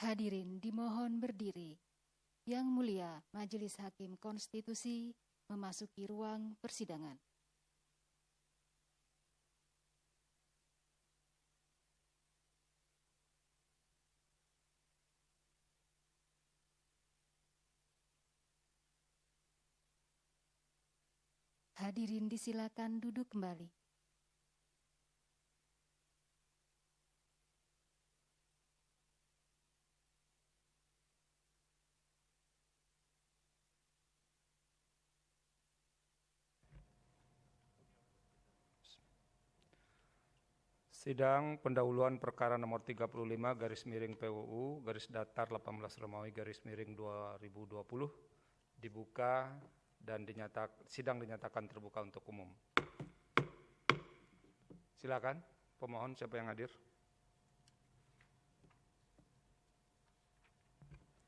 Hadirin dimohon berdiri. Yang mulia Majelis Hakim Konstitusi memasuki ruang persidangan. Hadirin disilakan duduk kembali. Sidang pendahuluan perkara nomor 35 garis miring PUU garis datar 18 Romawi garis miring 2020 dibuka dan sidang dinyatakan terbuka untuk umum. Silakan pemohon, siapa yang hadir?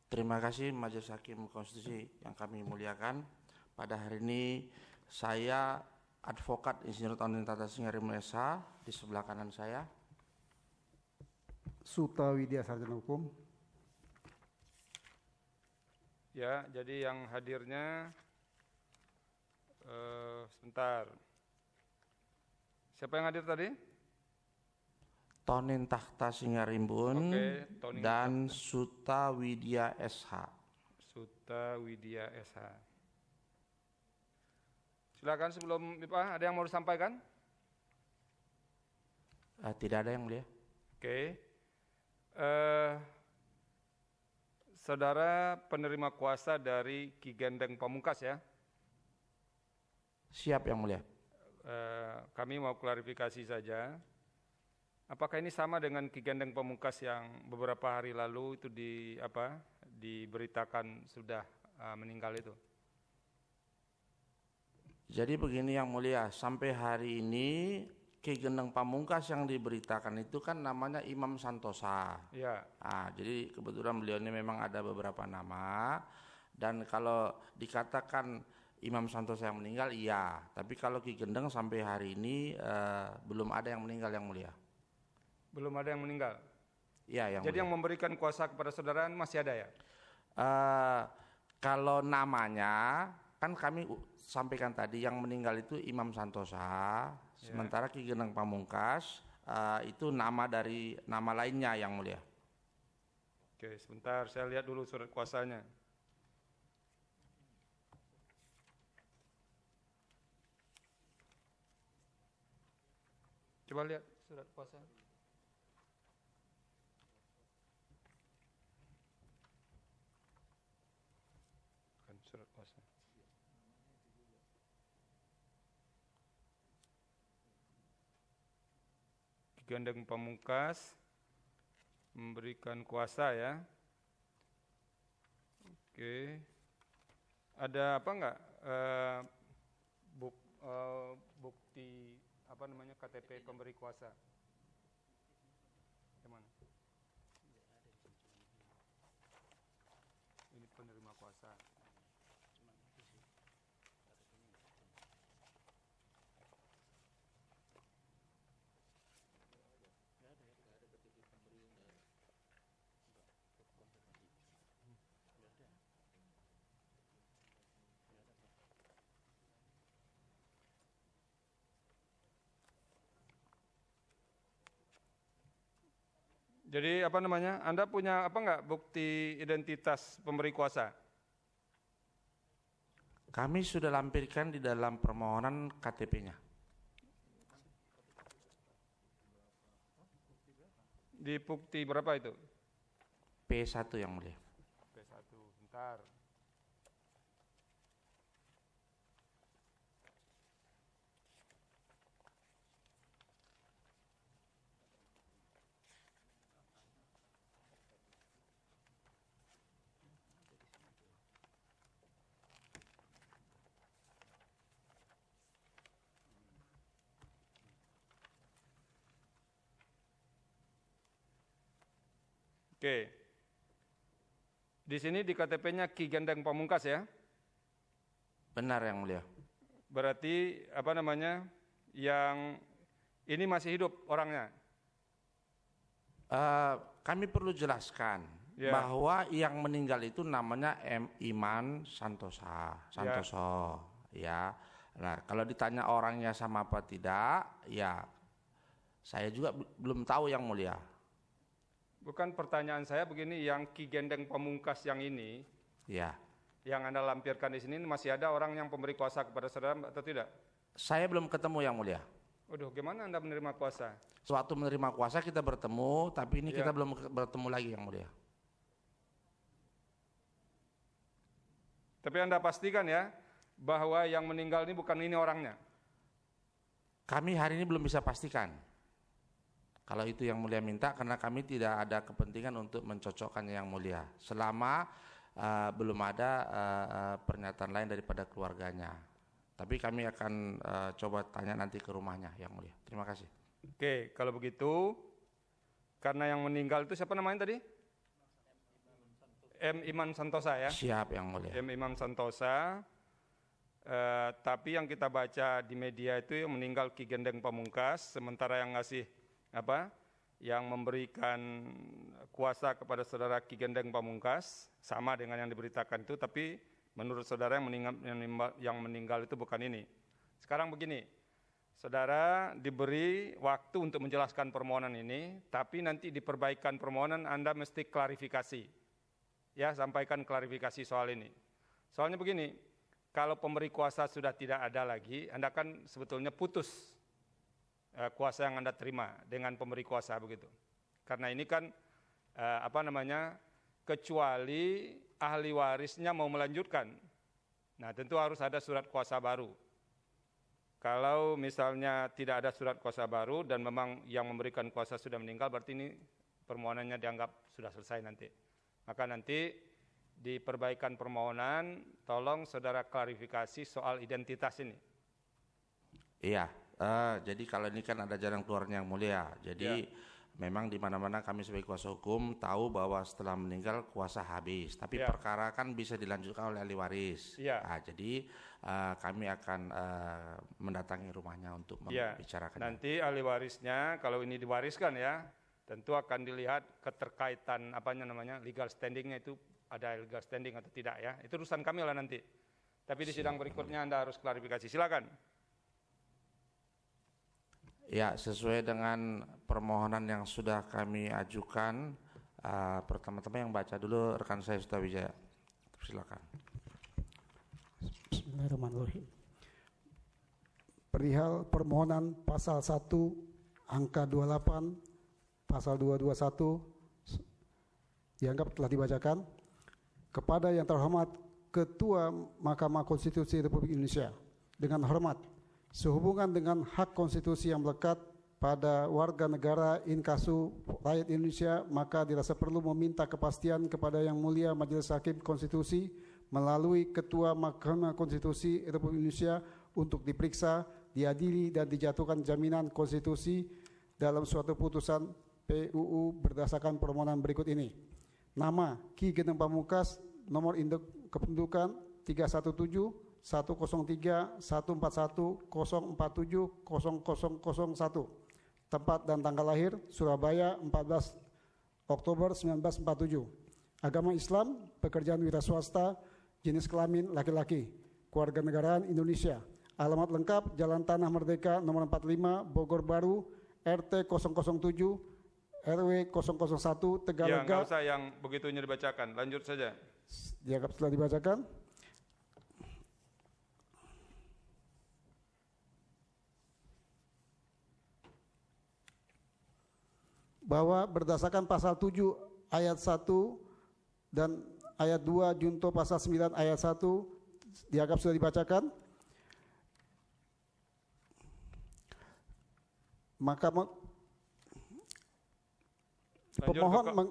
Terima kasih Majelis Hakim Konstitusi yang kami muliakan. Pada hari ini saya Advokat Insinyur Tonin Tata Singarimul SH, di sebelah kanan saya Suta Widya Sarjana Hukum. Ya, jadi yang hadirnya sebentar. Siapa yang hadir tadi? Tonin Tahta Singarimbun dan Suta Widya SH. Suta Widya SH. Silakan sebelum ada yang mau disampaikan? Tidak ada yang mulia. Oke. Saudara penerima kuasa dari Ki Gendeng Pamungkas ya? Siap yang mulia. Kami mau klarifikasi saja. Apakah ini sama dengan Ki Gendeng Pamungkas yang beberapa hari lalu itu diberitakan sudah meninggal itu? Jadi begini yang mulia, sampai hari ini Ki Gendeng Pamungkas yang diberitakan itu kan namanya Imam Santosa. Ya. Jadi kebetulan beliau ini memang ada beberapa nama, dan kalau dikatakan Imam Santosa yang meninggal, iya. Tapi kalau Ki Gendeng sampai hari ini belum ada yang meninggal yang mulia. Belum ada yang meninggal? Iya yang Jadi mulia. yang memberikan kuasa kepada saudara masih ada ya? Kalau namanya kan kami sampaikan tadi yang meninggal itu Imam Santosa, sementara Ki Gendeng Pamungkas itu nama dari nama lainnya yang mulia. Oke, sebentar saya lihat dulu surat kuasanya. Coba lihat surat kuasa. Bukan surat kuasa. Ki Gendeng Pamungkas memberikan kuasa ya. Oke. Ada apa enggak bukti KTP pemberi kuasa? Yang mana? Ini penerima kuasa. Jadi Anda punya enggak bukti identitas pemberi kuasa? Kami sudah lampirkan di dalam permohonan KTP-nya. Di bukti berapa itu? P1 yang mulia. P1, bentar. Oke. Di sini di KTP-nya Ki Gendeng Pamungkas ya? Benar yang mulia. Berarti yang ini masih hidup orangnya? Kami perlu jelaskan bahwa yang meninggal itu namanya M. Iman Santoso, ya. Nah, kalau ditanya orangnya sama apa tidak, ya saya juga belum tahu Yang Mulia. Bukan, pertanyaan saya begini, yang Ki Gendeng Pamungkas yang ini, Ya. yang Anda lampirkan di sini, masih ada orang yang pemberi kuasa kepada saudara atau tidak? Saya belum ketemu Yang Mulia. Waduh, gimana Anda menerima kuasa? Suatu menerima kuasa kita bertemu, tapi ini kita belum bertemu lagi Yang Mulia. Tapi Anda pastikan ya, bahwa yang meninggal ini bukan ini orangnya. Kami hari ini belum bisa pastikan. Kalau itu Yang Mulia minta, karena kami tidak ada kepentingan untuk mencocokkan Yang Mulia. Selama belum ada pernyataan lain daripada keluarganya. Tapi kami akan coba tanya nanti ke rumahnya Yang Mulia. Terima kasih. Oke, kalau begitu, karena yang meninggal itu siapa namanya tadi? M. Iman Santosa ya? Siap Yang Mulia. M. Iman Santosa. Tapi yang kita baca di media itu yang meninggal Ki Gendeng Pamungkas, sementara yang ngasih yang memberikan kuasa kepada saudara Ki Gendeng Pamungkas sama dengan yang diberitakan itu, tapi menurut saudara yang meninggal itu bukan ini. Sekarang begini, saudara diberi waktu untuk menjelaskan permohonan ini, tapi nanti di perbaikan permohonan Anda mesti klarifikasi. Ya, sampaikan klarifikasi soal ini. Soalnya begini, kalau pemberi kuasa sudah tidak ada lagi, Anda kan sebetulnya putus kuasa yang Anda terima dengan pemberi kuasa begitu. Karena ini kan kecuali ahli warisnya mau melanjutkan. Nah, tentu harus ada surat kuasa baru. Kalau misalnya tidak ada surat kuasa baru dan memang yang memberikan kuasa sudah meninggal, berarti ini permohonannya dianggap sudah selesai nanti. Maka nanti di perbaikan permohonan, tolong saudara klarifikasi soal identitas ini. Iya, jadi kalau ini kan ada jalan keluarnya Yang Mulia. Jadi memang di mana-mana kami sebagai kuasa hukum tahu bahwa setelah meninggal kuasa habis. Tapi perkara kan bisa dilanjutkan oleh ahli waris. Nah, jadi kami akan mendatangi rumahnya untuk membicarakan. Nanti ahli warisnya kalau ini diwariskan ya, tentu akan dilihat keterkaitan legal standingnya itu ada legal standing atau tidak ya. Itu urusan kami lah nanti. Tapi di sidang berikutnya Anda harus klarifikasi. Silakan. Ya, sesuai dengan permohonan yang sudah kami ajukan, pertama-tama yang baca dulu rekan saya Sutawijaya. Silakan. Bismillahirrahmanirrahim. Perihal permohonan pasal 1 angka 28 pasal 221 dianggap telah dibacakan kepada yang terhormat Ketua Mahkamah Konstitusi Republik Indonesia. Dengan hormat, sehubungan dengan hak konstitusi yang melekat pada warga negara in casu rakyat Indonesia, maka dirasa perlu meminta kepastian kepada Yang Mulia Majelis Hakim Konstitusi melalui Ketua Mahkamah Konstitusi Republik Indonesia untuk diperiksa, diadili dan dijatuhkan jaminan konstitusi dalam suatu putusan PUU berdasarkan permohonan berikut ini. Nama Ki Gendeng Pamungkas, nomor induk kependudukan 317 103 141 047 0001. Tempat dan tanggal lahir Surabaya 14 Oktober 1947. Agama Islam, pekerjaan wira swasta, jenis kelamin laki-laki, kewarganegaraan Indonesia. Alamat lengkap Jalan Tanah Merdeka nomor 45 Bogor Baru, RT 007 RW 001 Tegalega. Ya, nggak usah yang begitunya dibacakan, lanjut saja. Dianggap setelah dibacakan. Bahwa berdasarkan pasal 7 ayat 1 dan ayat 2 junto pasal 9 ayat 1 dianggap sudah dibacakan. Maka pemohon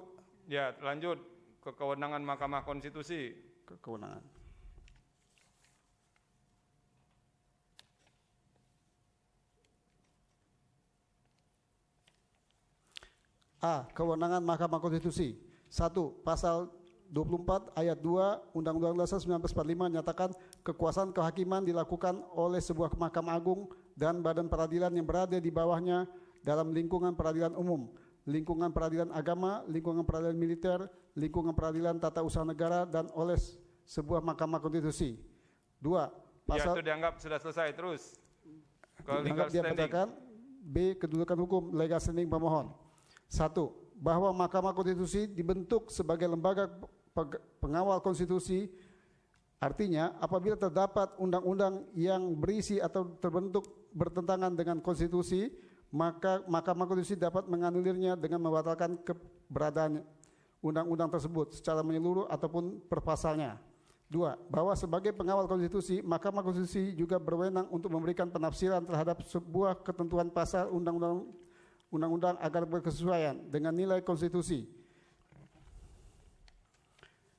lanjut ke kewenangan Mahkamah Konstitusi. Kewenangan. A. Kewenangan Mahkamah Konstitusi. 1. Pasal 24 ayat 2 Undang-Undang Dasar 1945 menyatakan kekuasaan kehakiman dilakukan oleh sebuah Mahkamah Agung dan badan peradilan yang berada di bawahnya dalam lingkungan peradilan umum. lingkungan peradilan agama, lingkungan peradilan militer, lingkungan peradilan tata usaha negara, dan oleh sebuah Mahkamah Konstitusi. 2. Ya, itu dianggap sudah selesai. Terus ke legal dia standing. bacakan. B. Kedudukan hukum legal standing pemohon. 1. Bahwa Mahkamah Konstitusi dibentuk sebagai lembaga pengawal konstitusi. Artinya, apabila terdapat undang-undang yang berisi atau terbentuk bertentangan dengan konstitusi, maka Mahkamah Konstitusi dapat menganulirnya dengan membatalkan keberadaan undang-undang tersebut secara menyeluruh ataupun per pasalnya. 2. Bahwa sebagai pengawal konstitusi, Mahkamah Konstitusi juga berwenang untuk memberikan penafsiran terhadap sebuah ketentuan pasal undang-undang agar berkesesuaian dengan nilai konstitusi.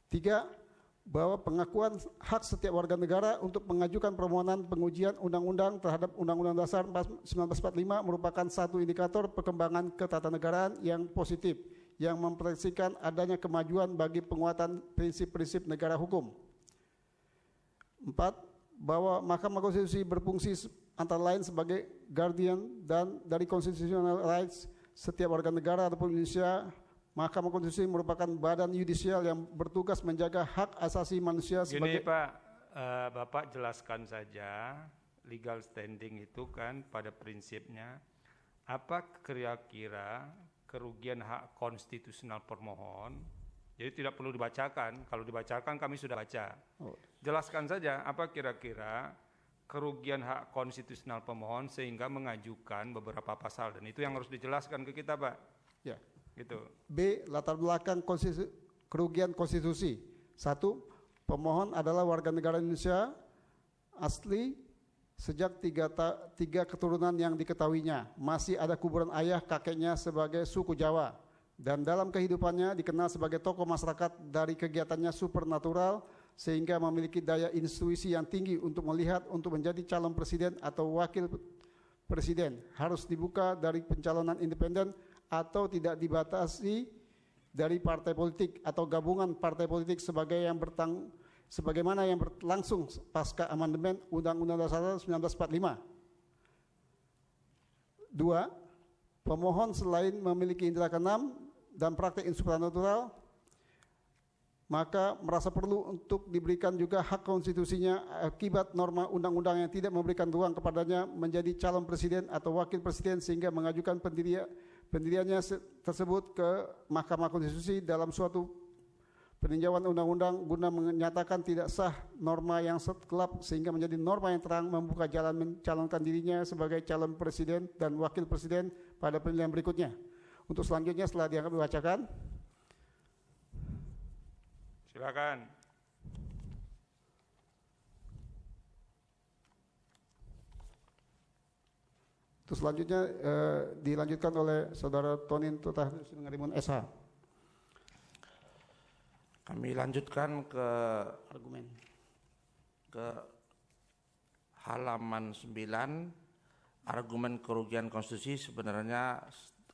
3. Bahwa pengakuan hak setiap warga negara untuk mengajukan permohonan pengujian undang-undang terhadap Undang-Undang Dasar 1945 merupakan satu indikator perkembangan ketatanegaraan yang positif yang memproyeksikan adanya kemajuan bagi penguatan prinsip-prinsip negara hukum. 4. Bahwa Mahkamah Konstitusi berfungsi antara lain sebagai guardian dan dari constitutional rights setiap warga negara ataupun Indonesia. Mahkamah Konstitusi merupakan badan yudisial yang bertugas menjaga hak asasi manusia sebagai... Gini Pak, Bapak jelaskan saja legal standing itu kan pada prinsipnya apa kira-kira kerugian hak konstitusional permohon. Jadi tidak perlu dibacakan, kalau dibacakan kami sudah baca. Jelaskan saja apa kira-kira kerugian hak konstitusional pemohon sehingga mengajukan beberapa pasal, dan itu yang harus dijelaskan ke kita Pak. Ya. Gitu. B. Latar belakang kerugian konstitusi. 1. Pemohon adalah warga negara Indonesia asli sejak tiga keturunan yang diketahuinya. Masih ada kuburan ayah kakeknya sebagai suku Jawa. Dan dalam kehidupannya dikenal sebagai tokoh masyarakat dari kegiatannya supernatural sehingga memiliki daya intuisi yang tinggi untuk melihat untuk menjadi calon presiden atau wakil presiden. Harus dibuka dari pencalonan independen atau tidak dibatasi dari partai politik atau gabungan partai politik sebagaimana yang berlangsung pasca amandemen Undang-Undang Dasar 1945. 2. Pemohon selain memiliki indera keenam dan praktek supranatural, maka merasa perlu untuk diberikan juga hak konstitusinya akibat norma undang-undang yang tidak memberikan ruang kepadanya menjadi calon presiden atau wakil presiden sehingga mengajukan pendiriannya tersebut ke Mahkamah Konstitusi dalam suatu peninjauan undang-undang guna menyatakan tidak sah norma yang gelap sehingga menjadi norma yang terang membuka jalan mencalonkan dirinya sebagai calon presiden dan wakil presiden pada pemilihan berikutnya. Untuk selanjutnya setelah dianggap dibacakan. Silakan. Terus selanjutnya dilanjutkan oleh Saudara Tonin Tutahus Ngarimun SH. Kami lanjutkan ke Argumen. Ke halaman 9. Argumen kerugian konstitusi sebenarnya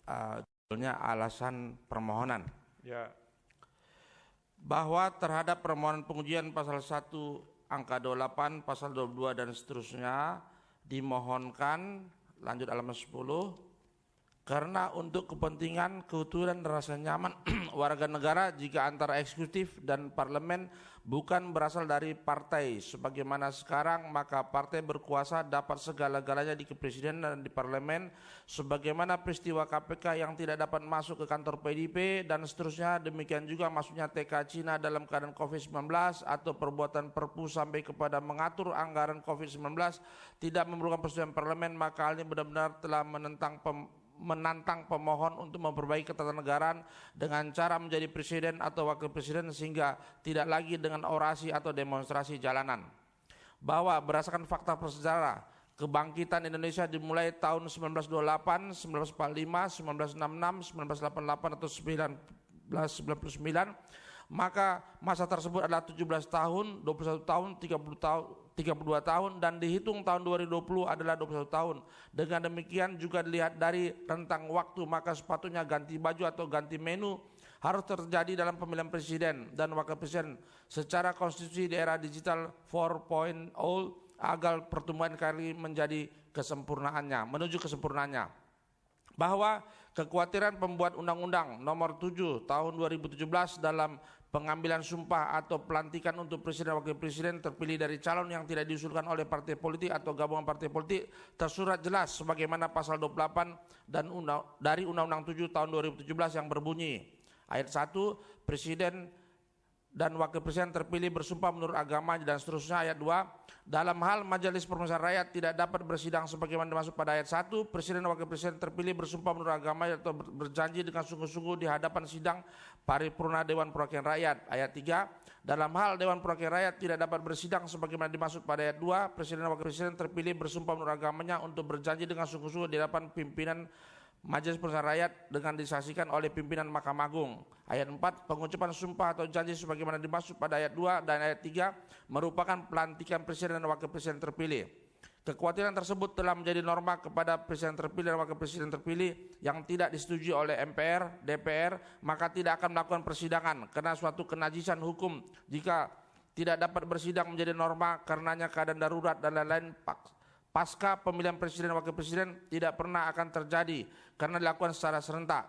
sebetulnya alasan permohonan. Ya. Bahwa terhadap permohonan pengujian pasal 1 angka 28, pasal 22 dan seterusnya dimohonkan, lanjut halaman 10, karena untuk kepentingan keutuhan dan rasa nyaman warga negara jika antara eksekutif dan parlemen bukan berasal dari partai sebagaimana sekarang, maka partai berkuasa dapat segala-galanya di kepresidenan dan di parlemen sebagaimana peristiwa KPK yang tidak dapat masuk ke kantor PDIP dan seterusnya. Demikian juga masuknya TK Cina dalam keadaan COVID-19 atau perbuatan Perpu sampai kepada mengatur anggaran COVID-19 tidak memerlukan persetujuan parlemen, maka hal ini benar-benar telah menantang pemohon untuk memperbaiki ketatanegaraan dengan cara menjadi presiden atau wakil presiden sehingga tidak lagi dengan orasi atau demonstrasi jalanan. Bahwa berdasarkan fakta bersejarah, kebangkitan Indonesia dimulai tahun 1928, 1945, 1966, 1988 atau 1999, maka masa tersebut adalah 17 tahun, 21 tahun, 30 tahun, 32 tahun, dan dihitung tahun 2020 adalah 21 tahun. Dengan demikian juga dilihat dari rentang waktu, maka sepatutnya ganti baju atau ganti menu harus terjadi dalam pemilihan presiden dan wakil presiden secara konstitusi di era digital 4.0 agar pertumbuhan kali menjadi kesempurnaannya, menuju kesempurnaannya. bahwa kekhawatiran pembuat Undang-Undang Nomor 7 Tahun 2017 dalam pengambilan sumpah atau pelantikan untuk Presiden dan Wakil Presiden terpilih dari calon yang tidak diusulkan oleh partai politik atau gabungan partai politik tersurat jelas sebagaimana pasal 28 dan dari Undang-Undang 7 Tahun 2017 yang berbunyi ayat 1, Presiden dan Wakil Presiden terpilih bersumpah menurut agama dan seterusnya. Ayat 2, dalam hal Majelis Permusyawaratan Rakyat tidak dapat bersidang sebagaimana dimaksud pada ayat 1, Presiden dan Wakil Presiden terpilih bersumpah menurut agama atau berjanji dengan sungguh-sungguh di hadapan sidang paripurna Dewan Perwakilan Rakyat. Ayat 3, dalam hal Dewan Perwakilan Rakyat tidak dapat bersidang sebagaimana dimaksud pada ayat 2, Presiden dan Wakil Presiden terpilih bersumpah menurut agamanya untuk berjanji dengan sungguh-sungguh di hadapan pimpinan Majelis Permusyawaratan Rakyat dengan disaksikan oleh pimpinan Mahkamah Agung. Ayat 4, pengucapan sumpah atau janji sebagaimana dimaksud pada ayat 2 dan ayat 3 merupakan pelantikan Presiden dan Wakil Presiden terpilih. Kekhawatiran tersebut telah menjadi norma kepada Presiden terpilih dan Wakil Presiden terpilih yang tidak disetujui oleh MPR, DPR, maka tidak akan melakukan persidangan karena suatu kenajisan hukum jika tidak dapat bersidang menjadi norma karenanya keadaan darurat dan lain-lain pasca pemilihan Presiden dan Wakil Presiden tidak pernah akan terjadi karena dilakukan secara serentak.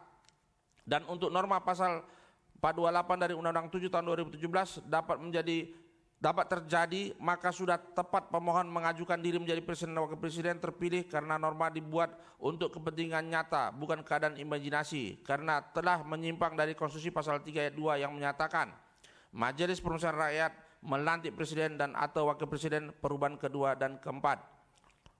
Dan untuk norma pasal 428 dari Undang-Undang 7 tahun 2017 dapat terjadi, maka sudah tepat pemohon mengajukan diri menjadi Presiden dan Wakil Presiden terpilih karena norma dibuat untuk kepentingan nyata, bukan keadaan imajinasi, karena telah menyimpang dari Konstitusi pasal 3 ayat 2 yang menyatakan Majelis Permusyawaratan Rakyat melantik Presiden dan atau Wakil Presiden perubahan kedua dan keempat.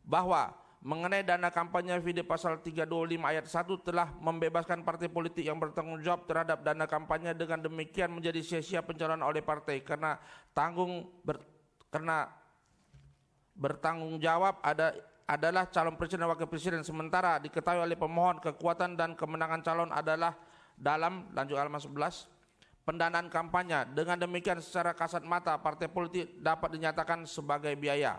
Bahwa mengenai dana kampanye VD pasal 325 ayat 1 telah membebaskan partai politik yang bertanggung jawab terhadap dana kampanye, dengan demikian menjadi sia-sia pencalonan oleh partai karena bertanggung jawab adalah calon presiden dan wakil presiden, sementara diketahui oleh pemohon kekuatan dan kemenangan calon adalah dalam lanjut halaman 11 pendanaan kampanye. Dengan demikian secara kasat mata partai politik dapat dinyatakan sebagai biaya.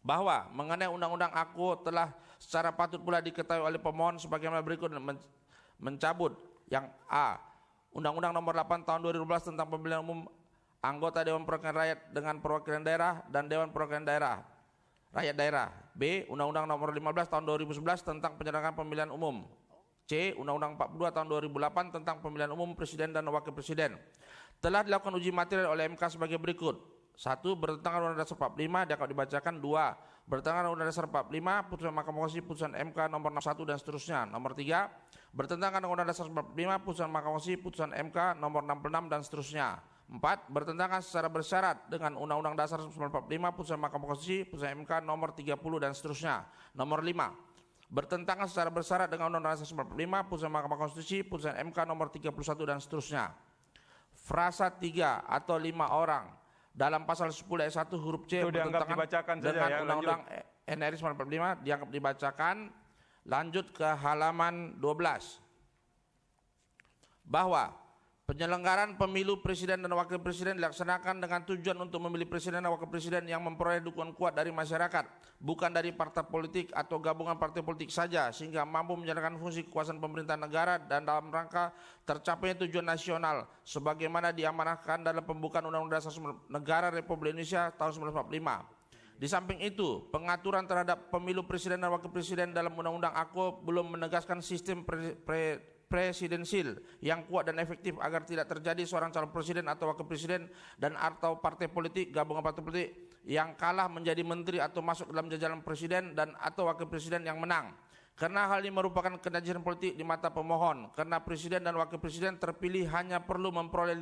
Bahwa mengenai undang-undang AKO telah secara patut pula diketahui oleh pemohon sebagaimana berikut mencabut yang A. Undang-Undang Nomor 8 Tahun 2012 tentang pemilihan umum anggota Dewan Perwakilan Rakyat dengan perwakilan daerah dan Dewan Perwakilan Daerah Rakyat Daerah. B. Undang-Undang Nomor 15 Tahun 2011 tentang penyelenggaraan pemilihan umum. C. Undang-Undang 42 Tahun 2008 tentang pemilihan umum Presiden dan Wakil Presiden. Telah dilakukan uji material oleh MK sebagai berikut. 1. Bertentangan Undang-Undang Dasar 45 dapat dibacakan. 2. Bertentangan Undang-Undang Dasar 45, putusan Mahkamah Konstitusi, putusan MK nomor 61 dan seterusnya. Nomor 3. Bertentangan Undang-Undang Dasar 45, putusan Mahkamah Konstitusi, putusan MK nomor 66 dan seterusnya. 4. Bertentangan secara bersyarat dengan Undang-Undang Dasar 45, putusan Mahkamah Konstitusi, putusan MK nomor 30 dan seterusnya. Nomor 5. Bertentangan secara bersyarat dengan Undang-Undang Dasar 45, putusan Mahkamah Konstitusi, putusan MK nomor 31 dan seterusnya. Frasa 3 atau 5 orang dalam pasal 10 ayat 1 huruf C bertentangan dengan Undang-Undang NRI 1945 dianggap dibacakan. Lanjut ke halaman 12. Bahwa penyelenggaraan pemilu presiden dan wakil presiden dilaksanakan dengan tujuan untuk memilih presiden dan wakil presiden yang memperoleh dukungan kuat dari masyarakat, bukan dari partai politik atau gabungan partai politik saja, sehingga mampu menjalankan fungsi kekuasaan pemerintahan negara dan dalam rangka tercapainya tujuan nasional sebagaimana diamanahkan dalam pembukaan Undang-Undang Dasar Negara Republik Indonesia tahun 1945. Di samping itu, pengaturan terhadap pemilu presiden dan wakil presiden dalam Undang-Undang AKO belum menegaskan sistem presidensil yang kuat dan efektif agar tidak terjadi seorang calon presiden atau wakil presiden dan atau partai politik, gabungan partai politik yang kalah menjadi menteri atau masuk dalam jajaran presiden dan atau wakil presiden yang menang. Karena hal ini merupakan kenajisan politik di mata pemohon, karena presiden dan wakil presiden terpilih hanya perlu memperoleh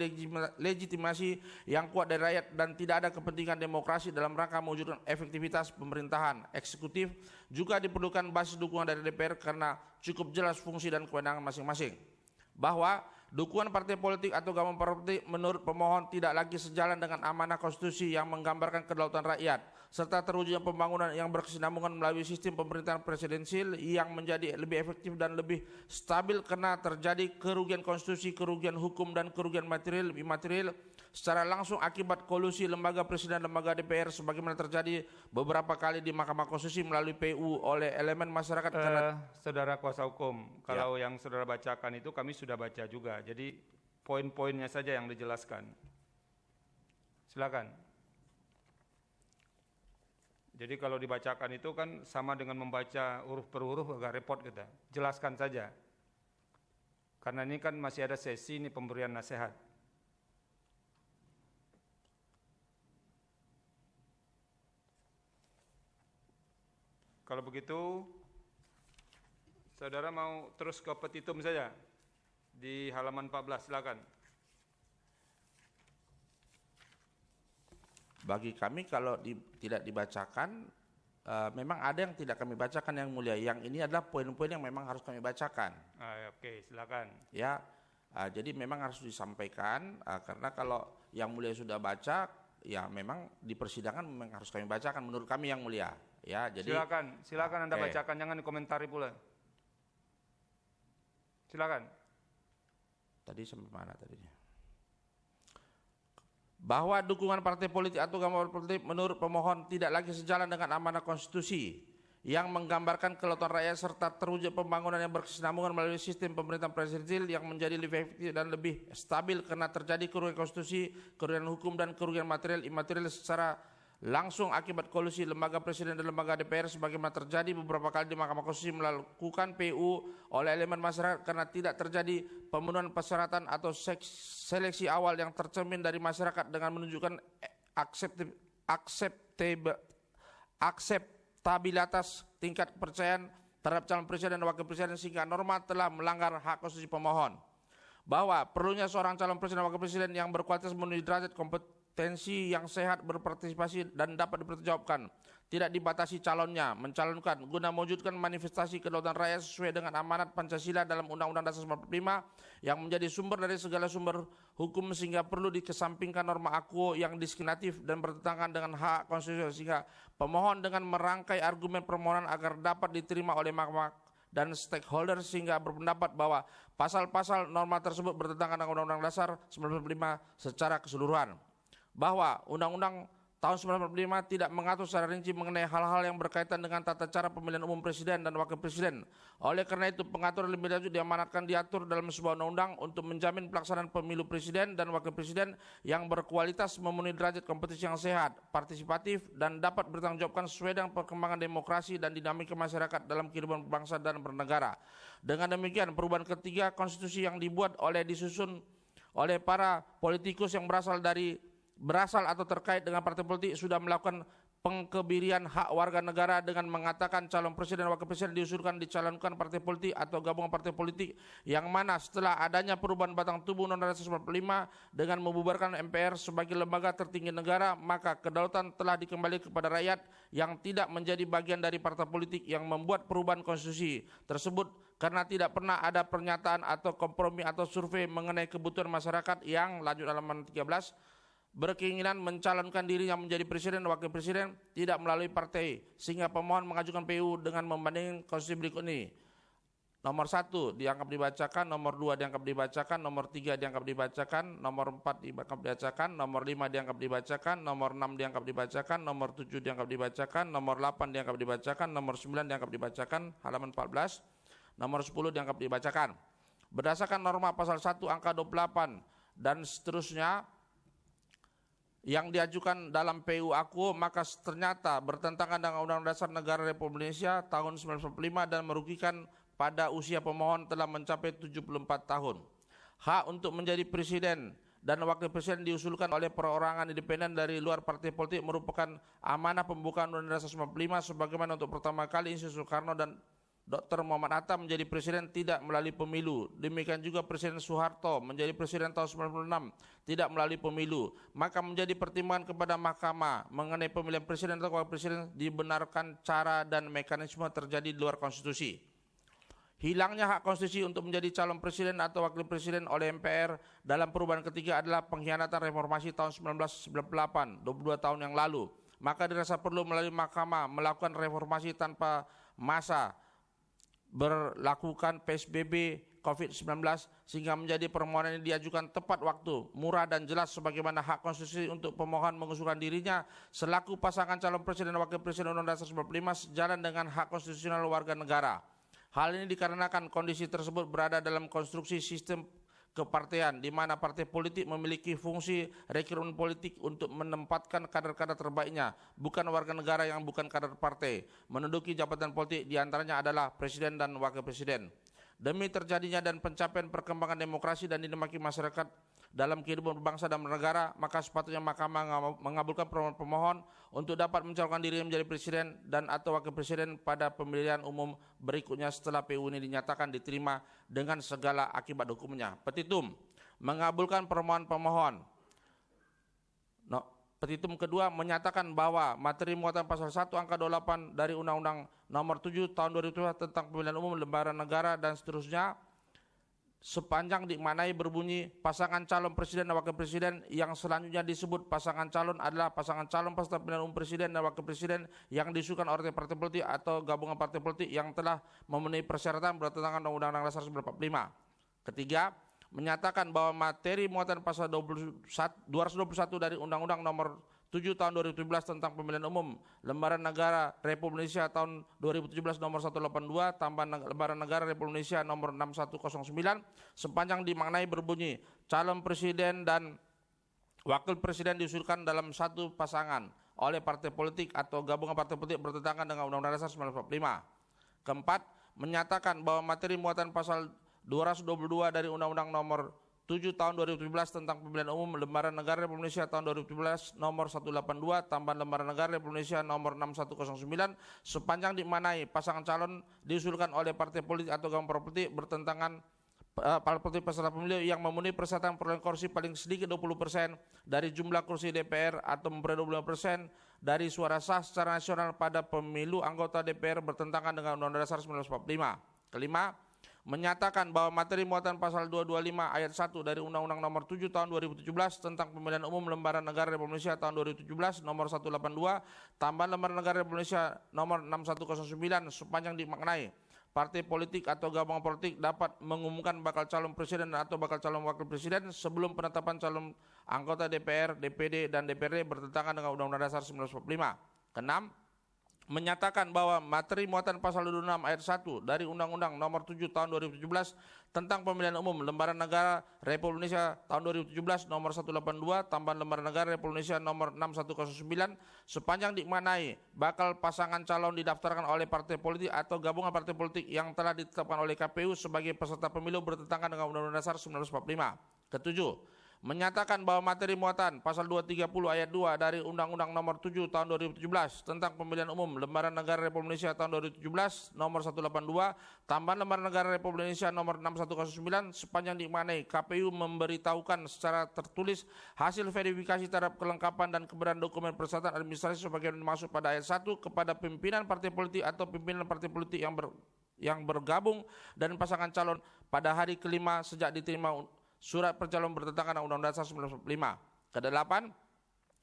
legitimasi yang kuat dari rakyat dan tidak ada kepentingan demokrasi dalam rangka mewujudkan efektivitas pemerintahan eksekutif. Juga diperlukan basis dukungan dari DPR karena cukup jelas fungsi dan kewenangan masing-masing. Bahwa dukungan partai politik atau gabungan partai politik menurut pemohon tidak lagi sejalan dengan amanah konstitusi yang menggambarkan kedaulatan rakyat serta terwujudnya pembangunan yang berkesinambungan melalui sistem pemerintahan presidensil yang menjadi lebih efektif dan lebih stabil karena terjadi kerugian konstitusi, kerugian hukum dan kerugian material imaterial secara langsung akibat kolusi lembaga presiden dan lembaga DPR sebagaimana terjadi beberapa kali di Mahkamah Konstitusi melalui PU oleh elemen masyarakat. Saudara kuasa hukum, kalau yang saudara bacakan itu kami sudah baca juga, jadi poin-poinnya saja yang dijelaskan. Silakan. Jadi kalau dibacakan itu kan sama dengan membaca huruf per huruf, agak repot kita. Jelaskan saja. Karena ini kan masih ada sesi ini pemberian nasihat. Kalau begitu, saudara mau terus ke petitum saja di halaman 14, silakan. Bagi kami kalau tidak dibacakan, memang ada yang tidak kami bacakan yang mulia. Yang ini adalah poin-poin yang memang harus kami bacakan. Oke, silakan. Ya, jadi memang harus disampaikan karena kalau yang mulia sudah baca, ya memang di persidangan memang harus kami bacakan menurut kami yang mulia. Ya, jadi silakan Anda bacakan, jangan dikomentari pula. Silakan. Tadi sampai mana tadinya? Bahwa dukungan partai politik atau agama politik menurut pemohon tidak lagi sejalan dengan amanah konstitusi yang menggambarkan kelautan rakyat serta terwujud pembangunan yang berkesinambungan melalui sistem pemerintahan presidensial yang menjadi lebih efektif dan lebih stabil karena terjadi kerugian konstitusi, kerugian hukum dan kerugian material imaterial secara langsung akibat kolusi lembaga presiden dan lembaga DPR sebagaimana terjadi beberapa kali di Mahkamah Konstitusi melakukan PU oleh elemen masyarakat karena tidak terjadi pemenuhan persyaratan atau seleksi awal yang tercermin dari masyarakat dengan menunjukkan akseptabilitas tingkat kepercayaan terhadap calon presiden dan wakil presiden sehingga norma telah melanggar hak konstitusi pemohon. Bahwa perlunya seorang calon presiden dan wakil presiden yang berkualitas memenuhi derajat kompetensi yang sehat berpartisipasi dan dapat dipertanggungjawabkan, tidak dibatasi calonnya, mencalonkan guna mewujudkan manifestasi kedaulatan rakyat sesuai dengan amanat Pancasila dalam Undang-Undang Dasar 45 yang menjadi sumber dari segala sumber hukum sehingga perlu dikesampingkan norma akuo yang diskriminatif dan bertentangan dengan hak konstitusi sehingga pemohon dengan merangkai argumen permohonan agar dapat diterima oleh mahkamah dan stakeholder sehingga berpendapat bahwa pasal-pasal norma tersebut bertentangan dengan Undang-Undang Dasar 1945 secara keseluruhan. Bahwa Undang-Undang tahun 1945 tidak mengatur secara rinci mengenai hal-hal yang berkaitan dengan tata cara pemilihan umum presiden dan wakil presiden. Oleh karena itu pengaturan lebih lanjut diamanatkan diatur dalam sebuah undang-undang untuk menjamin pelaksanaan pemilu presiden dan wakil presiden yang berkualitas memenuhi derajat kompetisi yang sehat, partisipatif dan dapat bertanggungjawabkan sesuai dengan perkembangan demokrasi dan dinamika masyarakat dalam kehidupan bangsa dan bernegara. Dengan demikian perubahan ketiga konstitusi yang dibuat disusun oleh para politikus yang berasal atau terkait dengan partai politik sudah melakukan pengkebirian hak warga negara dengan mengatakan calon presiden dan wakil presiden diusulkan dicalonkan partai politik atau gabungan partai politik yang mana setelah adanya perubahan batang tubuh Undang-Undang Dasar 45 dengan membubarkan MPR sebagai lembaga tertinggi negara, maka kedaulatan telah dikembalikan kepada rakyat yang tidak menjadi bagian dari partai politik yang membuat perubahan konstitusi tersebut karena tidak pernah ada pernyataan atau kompromi atau survei mengenai kebutuhan masyarakat yang lanjut halaman 13 berkeinginan mencalonkan dirinya menjadi presiden dan wakil presiden tidak melalui partai sehingga pemohon mengajukan PU dengan membandingkan konstitusi berikut ini. Nomor 1 dianggap dibacakan, nomor 2 dianggap dibacakan, nomor 3 dianggap dibacakan, nomor 4 dianggap dibacakan, nomor 5 dianggap dibacakan, nomor 6 dianggap dibacakan, nomor 7 dianggap dibacakan, nomor 8 dianggap dibacakan, nomor 9 dianggap dibacakan, halaman 14, nomor 10 dianggap dibacakan. Berdasarkan norma pasal 1 angka 28 dan seterusnya yang diajukan dalam PU aku maka ternyata bertentangan dengan Undang-Undang Dasar Negara Republik Indonesia tahun 1945 dan merugikan pada usia pemohon telah mencapai 74 tahun. Hak untuk menjadi presiden dan wakil presiden diusulkan oleh perorangan independen dari luar partai politik merupakan amanah pembukaan Undang-Undang Dasar 1945 sebagaimana untuk pertama kali Insinyur Soekarno dan Dr. Muhammad Hatta menjadi presiden tidak melalui pemilu. Demikian juga Presiden Soeharto menjadi presiden tahun 1996 tidak melalui pemilu. Maka menjadi pertimbangan kepada mahkamah mengenai pemilihan presiden atau wakil presiden dibenarkan cara dan mekanisme terjadi di luar konstitusi. Hilangnya hak konstitusi untuk menjadi calon presiden atau wakil presiden oleh MPR dalam perubahan ketiga adalah pengkhianatan reformasi tahun 1998, 22 tahun yang lalu. Maka dirasa perlu melalui mahkamah melakukan reformasi tanpa masa berlakukan PSBB COVID-19 sehingga menjadi permohonan ini diajukan tepat waktu, murah dan jelas sebagaimana hak konstitusi untuk pemohon mengusulkan dirinya selaku pasangan calon presiden dan wakil presiden Undang-Undang Dasar 1945 sejalan dengan hak konstitusional warga negara. Hal ini dikarenakan kondisi tersebut berada dalam konstruksi sistem kepartean, di mana partai politik memiliki fungsi rekrutmen politik untuk menempatkan kader-kader terbaiknya, bukan warga negara yang bukan kader partai, menduduki jabatan politik, diantaranya adalah presiden dan wakil presiden. Demi terjadinya dan pencapaian perkembangan demokrasi dan dinamika masyarakat dalam kehidupan berbangsa dan bernegara, maka sepatutnya Mahkamah mengabulkan permohonan pemohon untuk dapat mencalonkan diri menjadi presiden dan atau wakil presiden pada pemilihan umum berikutnya setelah PU ini dinyatakan diterima dengan segala akibat hukumnya. Petitum mengabulkan permohonan pemohon. Petitum kedua menyatakan bahwa materi muatan pasal 1 angka 28 dari Undang-Undang Nomor 7 Tahun 2002 tentang Pemilihan Umum Lembaga Negara dan seterusnya sepanjang dimaknai berbunyi pasangan calon presiden dan wakil presiden yang selanjutnya disebut pasangan calon adalah pasangan calon peserta pemilihan umum presiden dan wakil presiden yang diusulkan oleh partai politik atau gabungan partai politik yang telah memenuhi persyaratan bertentangan dengan Undang-Undang Dasar 1945. Ketiga, menyatakan bahwa materi muatan pasal 221 dari Undang-Undang Nomor 7 Tahun 2017 tentang Pemilihan Umum Lembaga Negara Republik Indonesia tahun 2017 nomor 182 tambahan Lembaga Negara Republik Indonesia nomor 6109 sepanjang dimaknai berbunyi calon presiden dan wakil presiden diusulkan dalam satu pasangan oleh partai politik atau gabungan partai politik bertentangan dengan Undang-Undang Dasar 1945. Keempat, menyatakan bahwa materi muatan pasal 222 dari Undang-Undang Nomor 7 Tahun 2017 tentang Pemilihan Umum Lembaga Negara Republik Indonesia tahun 2017 nomor 182 tambahan Lembaga Negara Republik Indonesia nomor 6109 sepanjang dimaknai pasangan calon diusulkan oleh partai politik atau gabungan partai politik bertentangan partai peserta pemilu yang memenuhi persyaratan perolehan kursi paling sedikit 20% dari jumlah kursi DPR atau memperoleh 25% dari suara sah secara nasional pada pemilu anggota DPR bertentangan dengan Undang-Undang Dasar 1945. Kelima, menyatakan bahwa materi muatan pasal 225 ayat 1 dari Undang-Undang Nomor 7 Tahun 2017 tentang Pemilihan Umum Lembaga Negara Republik Indonesia tahun 2017 nomor 182 tambahan Lembaga Negara Republik Indonesia nomor 6109 sepanjang dimaknai partai politik atau gabungan politik dapat mengumumkan bakal calon presiden atau bakal calon wakil presiden sebelum penetapan calon anggota DPR, DPD, dan DPRD bertentangan dengan Undang-Undang Dasar 1945. Keenam, menyatakan bahwa materi muatan pasal 26 ayat 1 dari Undang-Undang Nomor 7 Tahun 2017 tentang Pemilihan Umum Lembaga Negara Republik Indonesia tahun 2017 nomor 182 tambahan Lembaga Negara Republik Indonesia nomor 6109 sepanjang dimaknai bakal pasangan calon didaftarkan oleh partai politik atau gabungan partai politik yang telah ditetapkan oleh KPU sebagai peserta pemilu bertentangan dengan Undang-Undang Dasar 1945. Ketujuh, menyatakan bahwa materi muatan pasal 230 ayat 2 dari Undang-Undang Nomor 7 Tahun 2017 tentang Pemilihan Umum Lembaga Negara Republik Indonesia tahun 2017 nomor 182 tambahan Lembaga Negara Republik Indonesia nomor 6109 sepanjang dimaknai KPU memberitahukan secara tertulis hasil verifikasi terhadap kelengkapan dan kebenaran dokumen persyaratan administrasi sebagaimana dimaksud pada ayat 1 kepada pimpinan partai politik atau pimpinan partai politik yang bergabung dan pasangan calon pada hari kelima sejak diterima surat pencalonan bertentangan dengan Undang-Undang Dasar 1945. Kedelapan,